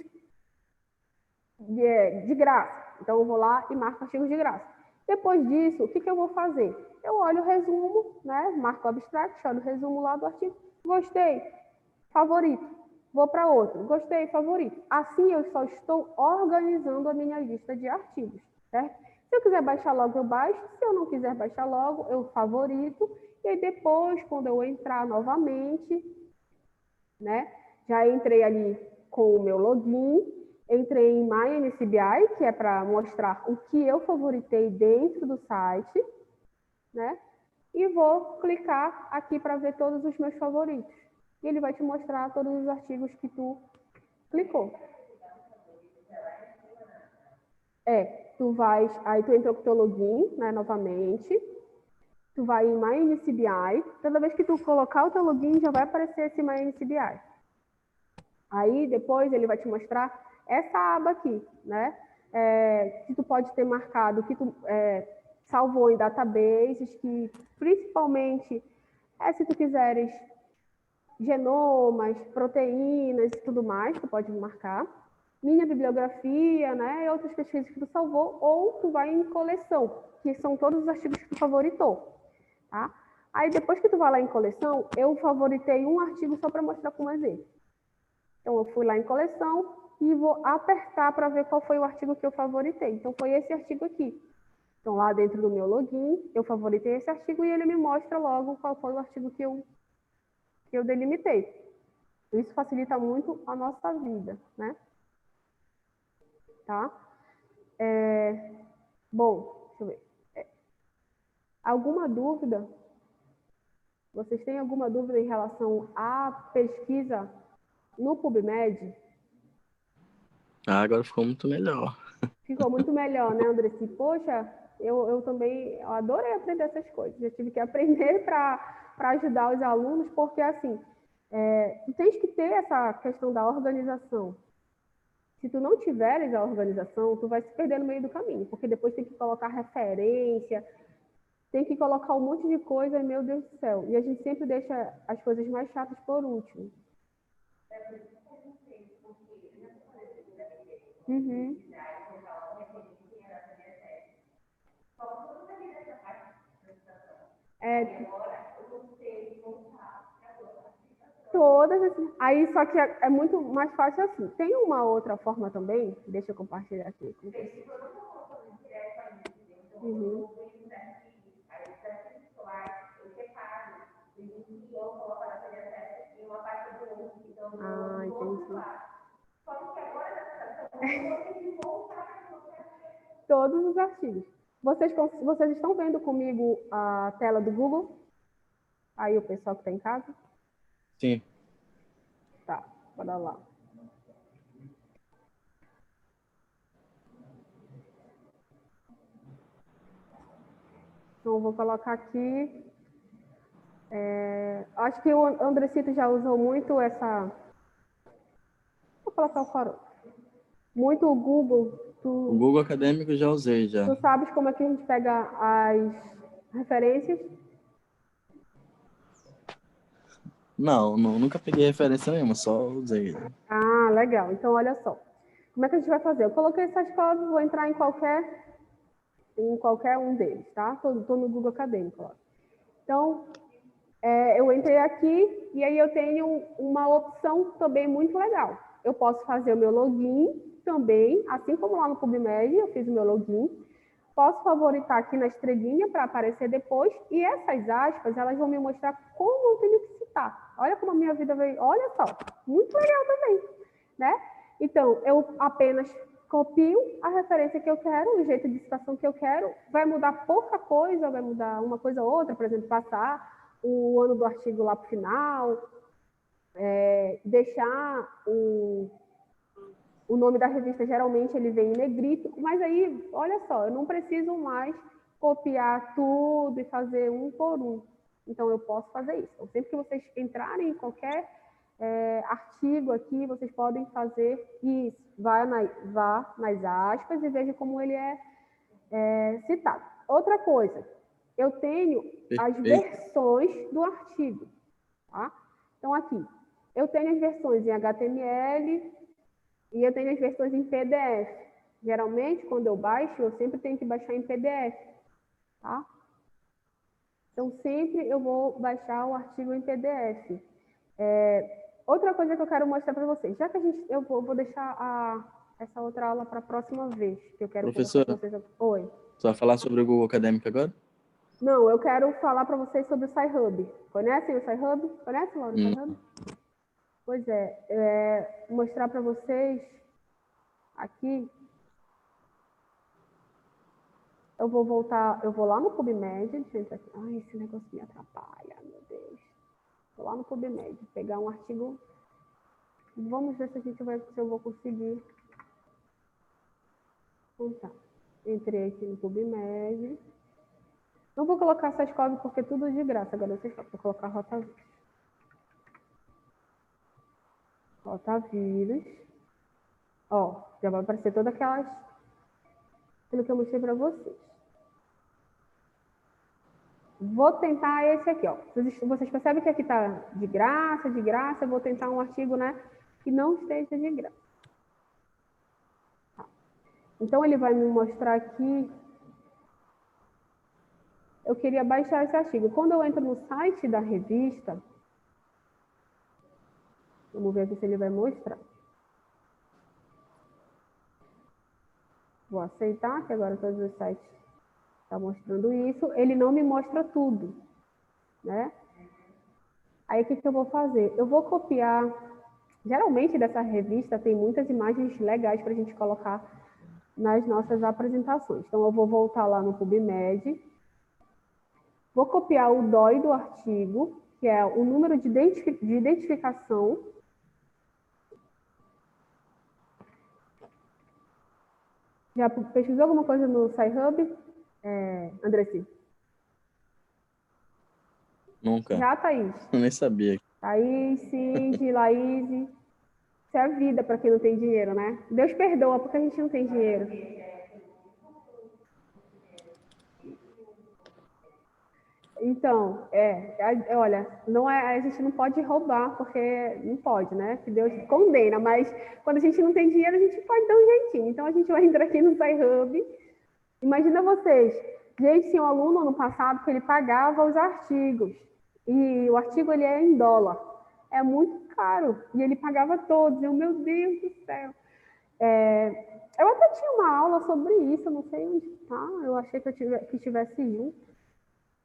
S1: de graça. Então, eu vou lá e marco artigos de graça. Depois disso, o que eu vou fazer? Eu olho o resumo, né? Marco o abstract, olho o resumo lá do artigo. Gostei, favorito. Vou para outro. Gostei, favorito. Assim, eu só estou organizando a minha lista de artigos, certo? Se eu quiser baixar logo, eu baixo. Se eu não quiser baixar logo, eu favorito. E aí, depois, quando eu entrar novamente, né? Já entrei ali com o meu login, entrei em MyNCBI, que é para mostrar o que eu favoritei dentro do site, né? E vou clicar aqui para ver todos os meus favoritos. E ele vai te mostrar todos os artigos que tu clicou. Aí tu entrou com o teu login, né, novamente. Tu vai em MyNCBI. Toda vez que tu colocar o teu login, já vai aparecer esse MyNCBI. Aí, depois, ele vai te mostrar essa aba aqui, né? Que tu pode ter marcado, que tu salvou em databases, que principalmente, se tu quiseres genomas, proteínas e tudo mais, tu pode marcar. Minha bibliografia, né? E outras pesquisas que tu salvou, ou tu vai em coleção, que são todos os artigos que tu favoritou, tá? Aí, depois que tu vai lá em coleção, eu favoritei um artigo só para mostrar como exemplo. Então, eu fui lá em coleção e vou apertar para ver qual foi o artigo que eu favoritei. Então, foi esse artigo aqui. Então, lá dentro do meu login, eu favoritei esse artigo e ele me mostra logo qual foi o artigo que eu delimitei. Isso facilita muito a nossa vida, né? Tá? Bom, deixa eu ver. Alguma dúvida? Vocês têm alguma dúvida em relação à pesquisa no PubMed?
S2: Agora ficou muito melhor.
S1: Ficou muito melhor, né, Andressi? Poxa, eu também adorei aprender essas coisas. Eu tive que aprender para ajudar os alunos, porque, assim, tu tens que ter essa questão da organização. Se tu não tiveres a organização, tu vai se perder no meio do caminho, porque depois tem que colocar referência, tem que colocar um monte de coisa, e, meu Deus do céu. E a gente sempre deixa as coisas mais chatas por último. Uhum. Todas assim. Aí, só que é muito mais fácil assim. Tem uma outra forma também, deixa eu compartilhar aqui com vocês. Uhum. Ah, entendi. Todos os artigos. Vocês estão vendo comigo a tela do Google? Aí o pessoal que está em casa?
S2: Sim.
S1: Tá, bora lá. Então, eu vou colocar aqui. Acho que o Andrecito já usou muito essa... Vou colocar o farol. Muito o Google.
S2: O Google Acadêmico já usei, já.
S1: Tu sabes como é que a gente pega as referências?
S2: Não, nunca peguei referência nenhuma, só usei.
S1: Ah, legal. Então, olha só. Como é que a gente vai fazer? Eu coloquei essas coisas, vou entrar em qualquer um deles, tá? Estou no Google Acadêmico. Ó. Então, eu entrei aqui e aí eu tenho uma opção também muito legal. Eu posso fazer o meu login também, assim como lá no PubMed, eu fiz o meu login. Posso favoritar aqui na estrelinha para aparecer depois. E essas aspas, elas vão me mostrar como eu tenho que citar. Olha como a minha vida veio. Olha só, muito legal também, né? Então, eu apenas copio a referência que eu quero, o jeito de citação que eu quero. Vai mudar pouca coisa, vai mudar uma coisa ou outra, por exemplo, passar o ano do artigo lá para o final, deixar o nome da revista, geralmente, ele vem em negrito, mas aí, olha só, eu não preciso mais copiar tudo e fazer um por um. Então, eu posso fazer isso. Então, sempre que vocês entrarem em qualquer artigo aqui, vocês podem fazer isso. Vá nas aspas e veja como ele é citado. Outra coisa, eu tenho as versões do artigo. Tá? Então, aqui, eu tenho as versões em HTML, e eu tenho as versões em PDF. Geralmente, quando eu baixo, eu sempre tenho que baixar em PDF, tá? Então, sempre eu vou baixar o artigo em PDF. Outra coisa que eu quero mostrar para vocês, já que eu vou deixar essa outra aula para a próxima vez, que eu quero conversar com
S2: Professora,
S1: vocês. Oi.
S2: você vai falar sobre o Google Acadêmico agora?
S1: Não, eu quero falar para vocês sobre o Sci-Hub. Conhecem o Sci-Hub? Conhece, Laura, o Sci-Hub? Pois mostrar para vocês aqui. Eu vou voltar, eu vou lá no PubMed, deixa eu entrar aqui. Ai, esse negócio me atrapalha, meu Deus. Vou lá no PubMed, pegar um artigo. Vamos ver se eu vou conseguir. Então tá. Entrei aqui no PubMed. Não vou colocar SASCOV porque é tudo de graça. Agora vocês vou colocar rotavírus. Rotavírus. Ó, já vai aparecer todas aquelas... Aquilo que eu mostrei para vocês. Vou tentar esse aqui, ó. Vocês percebem que aqui está de graça. Eu vou tentar um artigo, né, que não esteja de graça. Tá. Então, ele vai me mostrar aqui. Eu queria baixar esse artigo. Quando eu entro no site da revista, vamos ver aqui se ele vai mostrar. Vou aceitar, que agora todos os sites estão mostrando isso. Ele não me mostra tudo, né? Aí, o que eu vou fazer? Eu vou copiar... Geralmente, dessa revista tem muitas imagens legais para a gente colocar nas nossas apresentações. Então, eu vou voltar lá no PubMed. Vou copiar o DOI do artigo, que é o número de identificação. Já pesquisou alguma coisa no Sci-Hub, Andressi?
S2: Nunca.
S1: Já, Thaís?
S2: Eu nem sabia.
S1: Thaís, Cindy, Laís. Isso é a vida para quem não tem dinheiro, né? Deus perdoa porque a gente não tem dinheiro. Então, olha, a gente não pode roubar, porque não pode, né? Que Deus condena, mas quando a gente não tem dinheiro, a gente pode dar um jeitinho. Então, a gente vai entrar aqui no Sci-Hub. Imagina vocês, gente, tinha um aluno no passado que ele pagava os artigos, e o artigo ele é em dólar. É muito caro, e ele pagava todos. Meu Deus do céu. Eu até tinha uma aula sobre isso, eu não sei onde está, eu achei que tivesse junto.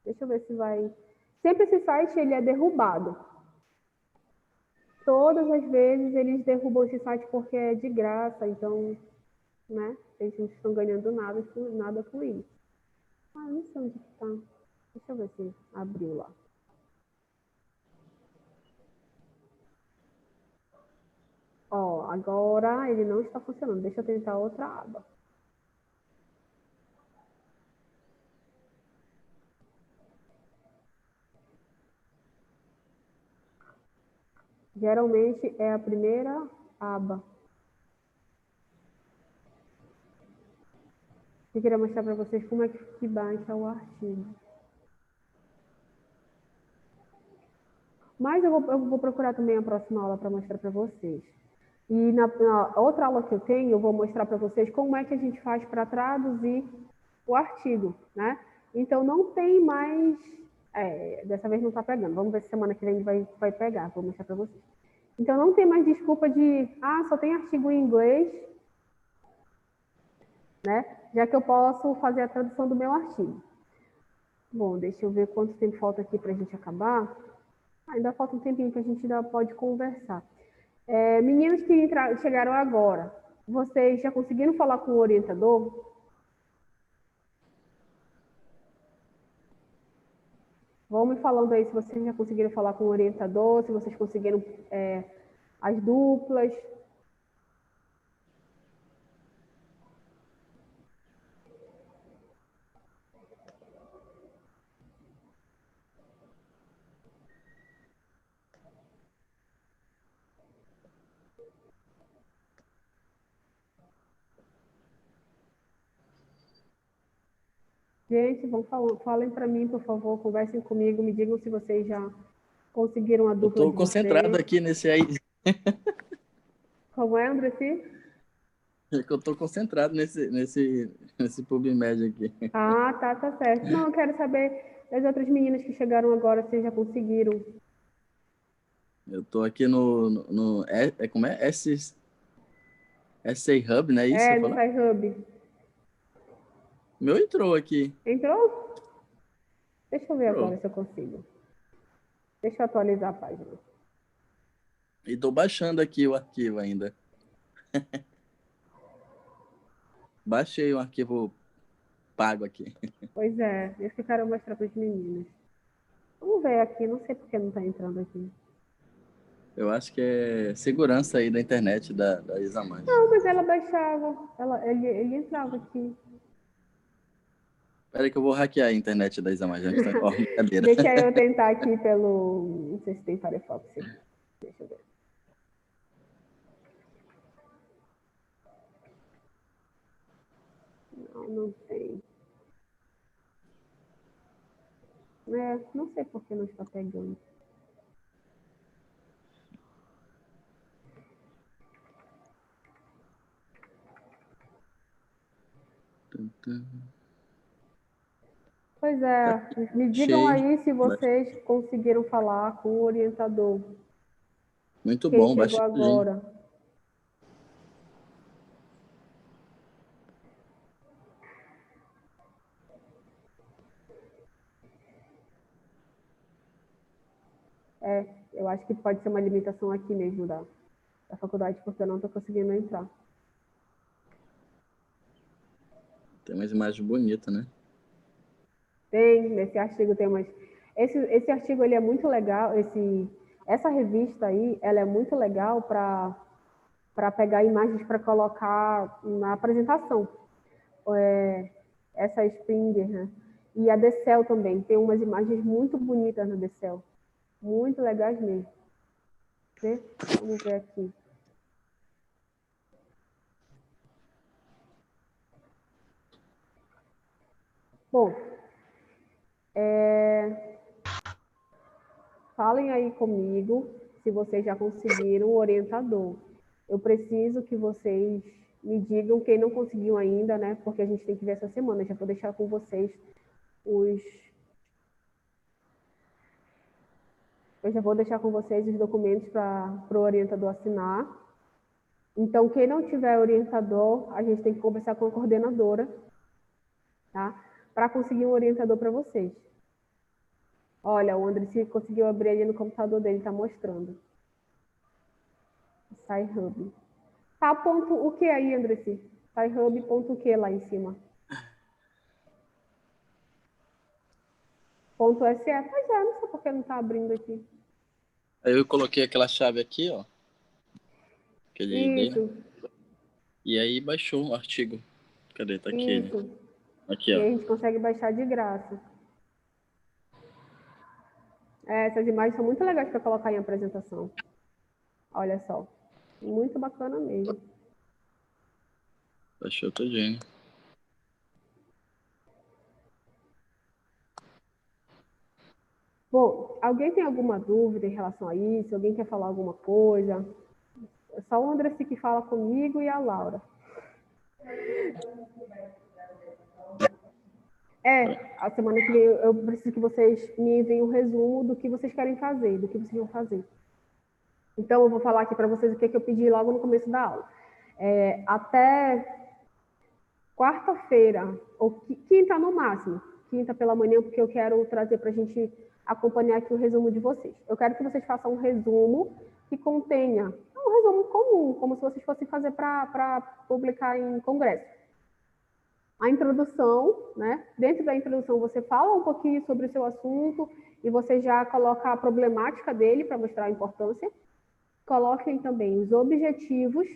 S1: Deixa eu ver se vai... Sempre esse site ele é derrubado. Todas as vezes eles derrubam esse site porque é de graça, então, né? Eles não estão ganhando nada com isso. Ah, eu não sei onde está. Deixa eu ver se abriu lá. Ó, agora ele não está funcionando. Deixa eu tentar outra aba. Geralmente é a primeira aba. Eu queria mostrar para vocês como é que baixa o artigo. Mas eu vou procurar também a próxima aula para mostrar para vocês. E na outra aula que eu tenho, eu vou mostrar para vocês como é que a gente faz para traduzir o artigo, né? Então, não tem mais... dessa vez não está pegando. Vamos ver se semana que vem vai pegar. Vou mostrar para vocês. Então, não tem mais desculpa de... só tem artigo em inglês, né? Já que eu posso fazer a tradução do meu artigo. Bom, deixa eu ver quanto tempo falta aqui para a gente acabar. Ainda falta um tempinho que a gente ainda pode conversar. Meninos que chegaram agora, vocês já conseguiram falar com o orientador? Vão me falando aí se vocês já conseguiram falar com o orientador, se vocês conseguiram as duplas. Gente, falem para mim, por favor, conversem comigo, me digam se vocês já conseguiram a
S2: Eu
S1: dupla
S2: tô
S1: de
S2: concentrado
S1: vocês.
S2: aqui nesse aí.
S1: Como é, Andressi?
S2: É que eu tô concentrado nesse PubMed aqui.
S1: Ah, tá certo. Não, eu quero saber das outras meninas que chegaram agora, se já conseguiram.
S2: Eu tô aqui como é? Essay Hub, né? Isso,
S1: É,
S2: eu
S1: no
S2: falo?
S1: SciHub.
S2: O meu entrou aqui.
S1: Entrou? Deixa eu ver agora
S2: Entrou.
S1: se eu consigo. Deixa eu atualizar a página.
S2: E tô baixando aqui o arquivo ainda. Baixei o arquivo pago aqui.
S1: Pois é, isso que eu quero mostrar para as meninas. Vamos ver aqui, não sei por que não está entrando aqui.
S2: Eu acho que é segurança aí da internet da Isamar.
S1: Não, mas ela baixava, ele entrava aqui.
S2: Peraí que eu vou hackear a internet da Isamar. Ó, brincadeira.
S1: Deixa eu tentar aqui pelo... Não sei se tem Firefox. Deixa eu ver. Não tem. Não sei por que não está pegando. Pois é, me digam
S2: Baixei.
S1: aí se vocês conseguiram falar com o orientador.
S2: Muito
S1: Quem
S2: bom,
S1: chegou
S2: baixei tudinho.
S1: agora. Eu acho que pode ser uma limitação aqui mesmo da faculdade, porque eu não estou conseguindo entrar.
S2: Tem umas imagens bonitas, né?
S1: Tem, nesse artigo tem umas... Esse artigo ele é muito legal, essa revista aí, ela é muito legal para pegar imagens para colocar na apresentação. Essa Springer, né? E a Decel também, tem umas imagens muito bonitas na Decel. Muito legais mesmo. Vamos ver aqui. Bom, falem aí comigo se vocês já conseguiram o orientador. Eu preciso que vocês me digam quem não conseguiu ainda, né? Porque a gente tem que ver essa semana. Já vou deixar com vocês os... Eu já vou deixar com vocês os documentos para o orientador assinar. Então, quem não tiver orientador, a gente tem que conversar com a coordenadora, tá? Para conseguir um orientador para vocês. Olha, o André conseguiu abrir ali no computador dele, está mostrando. SciHub. Tá ponto o que aí, André? SciHub ponto o que lá em cima? Ponto .se. Pois é, não sei por que não está abrindo aqui.
S2: Aí eu coloquei aquela chave aqui, ó. Que é de ID, né?
S1: Isso,
S2: E aí baixou o artigo. Cadê? Tá aqui.
S1: isso.
S2: Aqui,
S1: E
S2: ó.
S1: aí a gente consegue baixar de graça. Essas imagens são muito legais para colocar em apresentação. Olha só. Muito bacana mesmo.
S2: Baixou tudinho.
S1: Bom, alguém tem alguma dúvida em relação a isso? Alguém quer falar alguma coisa? É só o André que fala comigo e a Laura. A semana que vem eu preciso que vocês me enviem um resumo do que vocês querem fazer, do que vocês vão fazer. Então, eu vou falar aqui para vocês o que eu pedi logo no começo da aula. Até quarta-feira, ou quinta no máximo, quinta pela manhã, porque eu quero trazer para a gente acompanhar aqui o resumo de vocês. Eu quero que vocês façam um resumo que contenha um resumo comum, como se vocês fossem fazer para publicar em congresso. A introdução, né? Dentro da introdução você fala um pouquinho sobre o seu assunto e você já coloca a problemática dele para mostrar a importância. Coloquem também os objetivos,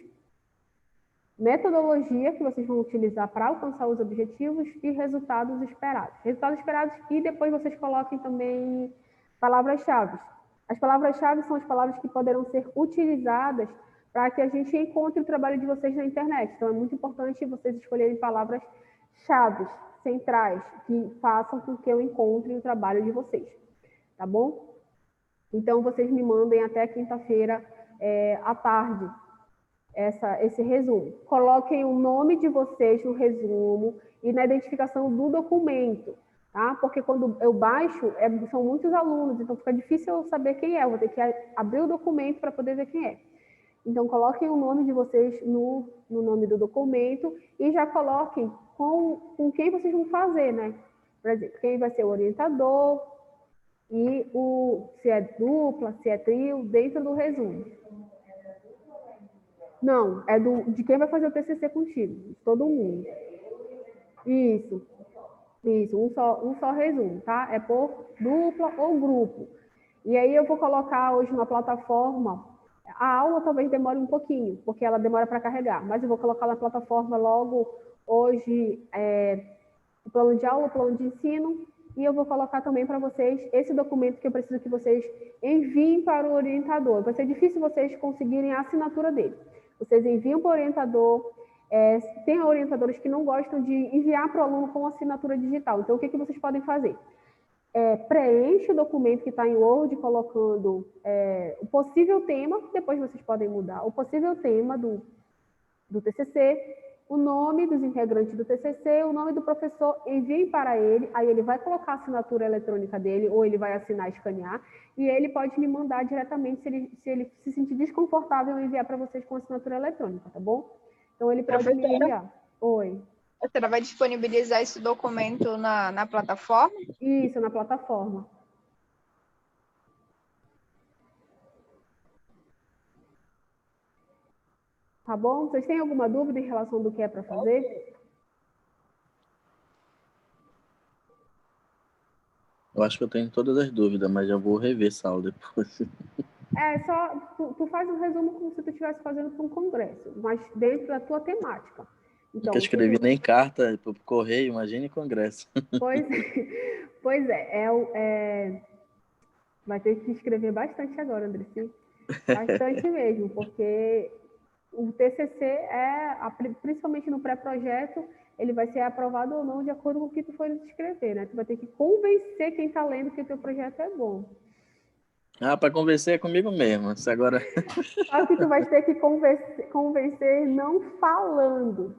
S1: metodologia que vocês vão utilizar para alcançar os objetivos e resultados esperados. Resultados esperados e depois vocês coloquem também palavras-chave. As palavras-chave são as palavras que poderão ser utilizadas para que a gente encontre o trabalho de vocês na internet. Então, é muito importante vocês escolherem palavras-chave centrais que façam com que eu encontre o trabalho de vocês. Tá bom? Então, vocês me mandem até quinta-feira à tarde esse resumo. Coloquem o nome de vocês no resumo e na identificação do documento, tá? Porque quando eu baixo, são muitos alunos, então fica difícil eu saber quem é, eu vou ter que abrir o documento para poder ver quem é. Então, coloquem o nome de vocês no nome do documento e já coloquem com quem vocês vão fazer, né? Por exemplo, quem vai ser o orientador e se é dupla, se é trio, dentro do resumo. Não, é de quem vai fazer o TCC contigo, de todo mundo. Isso, um só resumo, tá? É por dupla ou grupo. E aí eu vou colocar hoje na plataforma, a aula talvez demore um pouquinho, porque ela demora para carregar, mas eu vou colocar na plataforma logo hoje o plano de aula, o plano de ensino, e eu vou colocar também para vocês esse documento que eu preciso que vocês enviem para o orientador. Vai ser difícil vocês conseguirem a assinatura dele. Vocês enviam para o orientador. Tem orientadores que não gostam de enviar para o aluno com assinatura digital. Então, o que vocês podem fazer? Preenche o documento que está em Word, colocando o possível tema, depois vocês podem mudar, o possível tema do TCC, o nome dos integrantes do TCC, o nome do professor, enviem para ele, aí ele vai colocar a assinatura eletrônica dele, ou ele vai assinar e escanear, e ele pode me mandar diretamente se ele se sentir desconfortável em enviar para vocês com assinatura eletrônica, tá bom? Então, ele pode me enviar. Oi.
S4: A senhora vai disponibilizar esse documento na plataforma?
S1: Isso, na plataforma. Tá bom? Vocês têm alguma dúvida em relação do que é para fazer?
S2: Eu acho que eu tenho todas as dúvidas, mas já vou rever essa aula depois.
S1: Tu faz um resumo como se tu estivesse fazendo para um congresso, mas dentro da tua temática. Então,
S2: Nunca escrevi nem carta para o correio, imagine congresso.
S1: Pois é, vai ter que escrever bastante agora, Andressi. Bastante mesmo, porque o TCC principalmente no pré-projeto, ele vai ser aprovado ou não de acordo com o que tu for escrever, né? Tu vai ter que convencer quem está lendo que o teu projeto é bom.
S2: Para convencer é comigo mesmo. Isso agora...
S1: Só que tu vai ter que convencer não falando.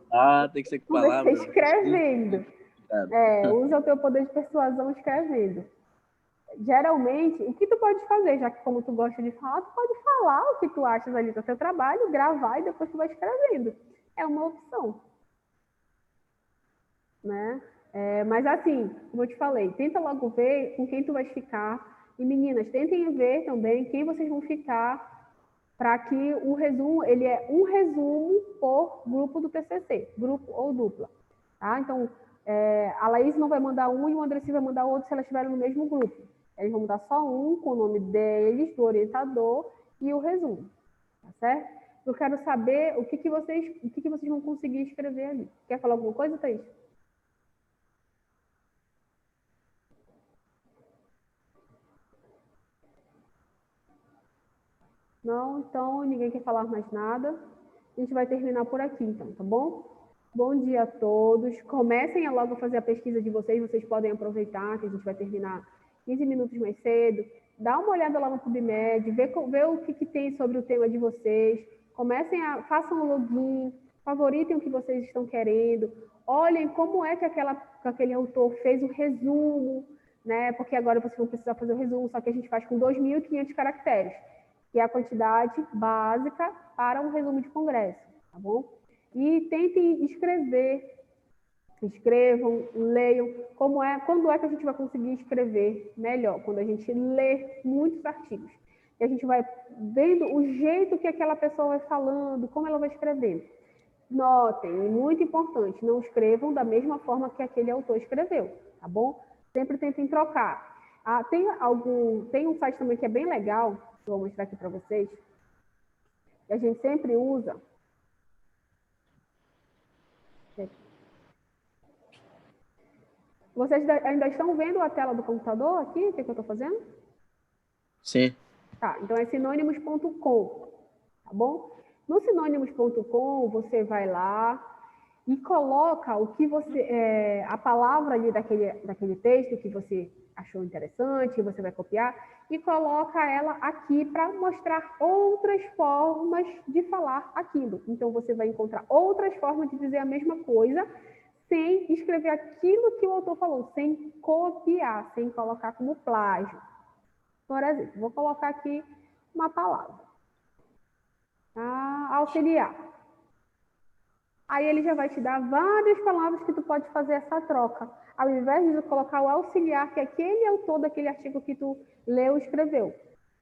S2: Tem que ser com palavras.
S1: Escrevendo. Usa o teu poder de persuasão escrevendo. Geralmente, o que tu pode fazer, já que como tu gosta de falar, tu pode falar o que tu achas ali do teu trabalho, gravar e depois tu vai escrevendo. É uma opção. Né? Mas assim, como eu te falei, tenta logo ver com quem tu vai ficar. E meninas, tentem ver também quem vocês vão ficar para que o resumo, ele é um resumo por grupo do TCC, grupo ou dupla. Tá? Então, a Laís não vai mandar um e o Andressi vai mandar outro se elas estiverem no mesmo grupo. Eles vão mandar só um com o nome deles, do orientador e o resumo. Tá certo? Eu quero saber o que vocês vão conseguir escrever ali. Quer falar alguma coisa, Thaís? Não, então ninguém quer falar mais nada. A gente vai terminar por aqui, então, tá bom? Bom dia a todos. Comecem a logo fazer a pesquisa de vocês. Vocês podem aproveitar que a gente vai terminar 15 minutos mais cedo. Dá uma olhada lá no PubMed, vê o que tem sobre o tema de vocês. Façam o login, favoritem o que vocês estão querendo. Olhem como é que aquele autor fez o resumo, né? Porque agora vocês vão precisar fazer o resumo, só que a gente faz com 2.500 caracteres, que é a quantidade básica para um resumo de congresso, tá bom? E tentem escrevam, leiam, quando é que a gente vai conseguir escrever melhor? Quando a gente lê muitos artigos. E a gente vai vendo o jeito que aquela pessoa vai falando, como ela vai escrevendo. Notem, muito importante, não escrevam da mesma forma que aquele autor escreveu, tá bom? Sempre tentem trocar. Tem um site também que é bem legal, que eu vou mostrar aqui para vocês, que a gente sempre usa. Vocês ainda estão vendo a tela do computador aqui? O que eu estou fazendo?
S2: Sim.
S1: Tá, então é sinônimos.com, tá bom? No sinônimos.com, você vai lá e coloca o que você, a palavra ali daquele texto que você achou interessante, que você vai copiar, e coloca ela aqui para mostrar outras formas de falar aquilo. Então, você vai encontrar outras formas de dizer a mesma coisa, sem escrever aquilo que o autor falou, sem copiar, sem colocar como plágio. Por exemplo, vou colocar aqui uma palavra. Tá? Auxiliar. Aí ele já vai te dar várias palavras que tu pode fazer essa troca. Ao invés de colocar o auxiliar, que aquele autor daquele artigo que tu leu e escreveu.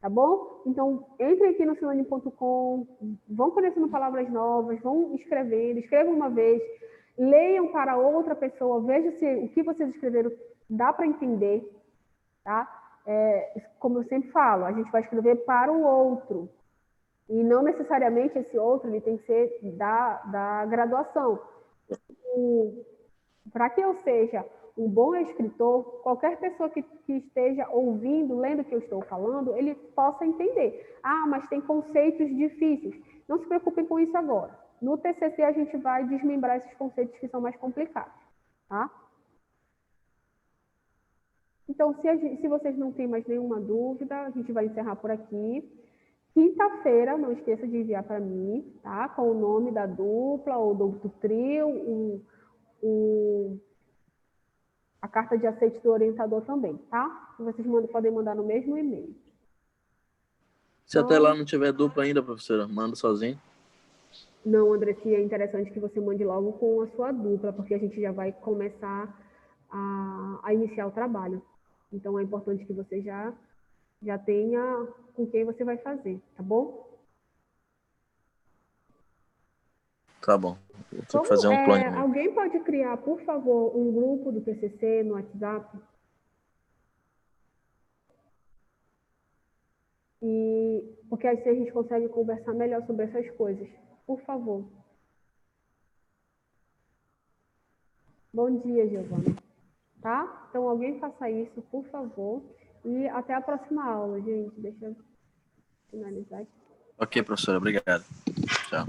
S1: Tá bom? Então, entre aqui no sinônimo.com, vão conhecendo palavras novas, vão escrevendo, escrevam uma vez, leiam para outra pessoa, vejam se o que vocês escreveram dá para entender, tá? Como eu sempre falo, a gente vai escrever para o outro. E não necessariamente esse outro ele tem que ser da graduação. Para que eu seja um bom escritor, qualquer pessoa que esteja ouvindo, lendo o que eu estou falando, ele possa entender. Ah, mas tem conceitos difíceis. Não se preocupem com isso agora. No TCC, a gente vai desmembrar esses conceitos que são mais complicados. Tá? Então, se vocês não têm mais nenhuma dúvida, a gente vai encerrar por aqui. Quinta-feira, não esqueça de enviar para mim, tá? Com o nome da dupla ou do trio, a carta de aceite do orientador também, tá? Vocês podem mandar no mesmo e-mail.
S2: Se até lá não tiver dupla ainda, professora, manda sozinho.
S1: Não, Andressi, é interessante que você mande logo com a sua dupla, porque a gente já vai começar a iniciar o trabalho. Então, é importante que você já tenha com quem você vai fazer, tá bom?
S2: Tá bom. Vou ter que fazer um clone.
S1: Alguém pode criar, por favor, um grupo do TCC no WhatsApp? Porque assim a gente consegue conversar melhor sobre essas coisas. Por favor. Bom dia, Giovana. Tá? Então, alguém faça isso, por favor. E até a próxima aula, gente. Deixa eu finalizar aqui.
S2: Ok, professora. Obrigado. Tchau.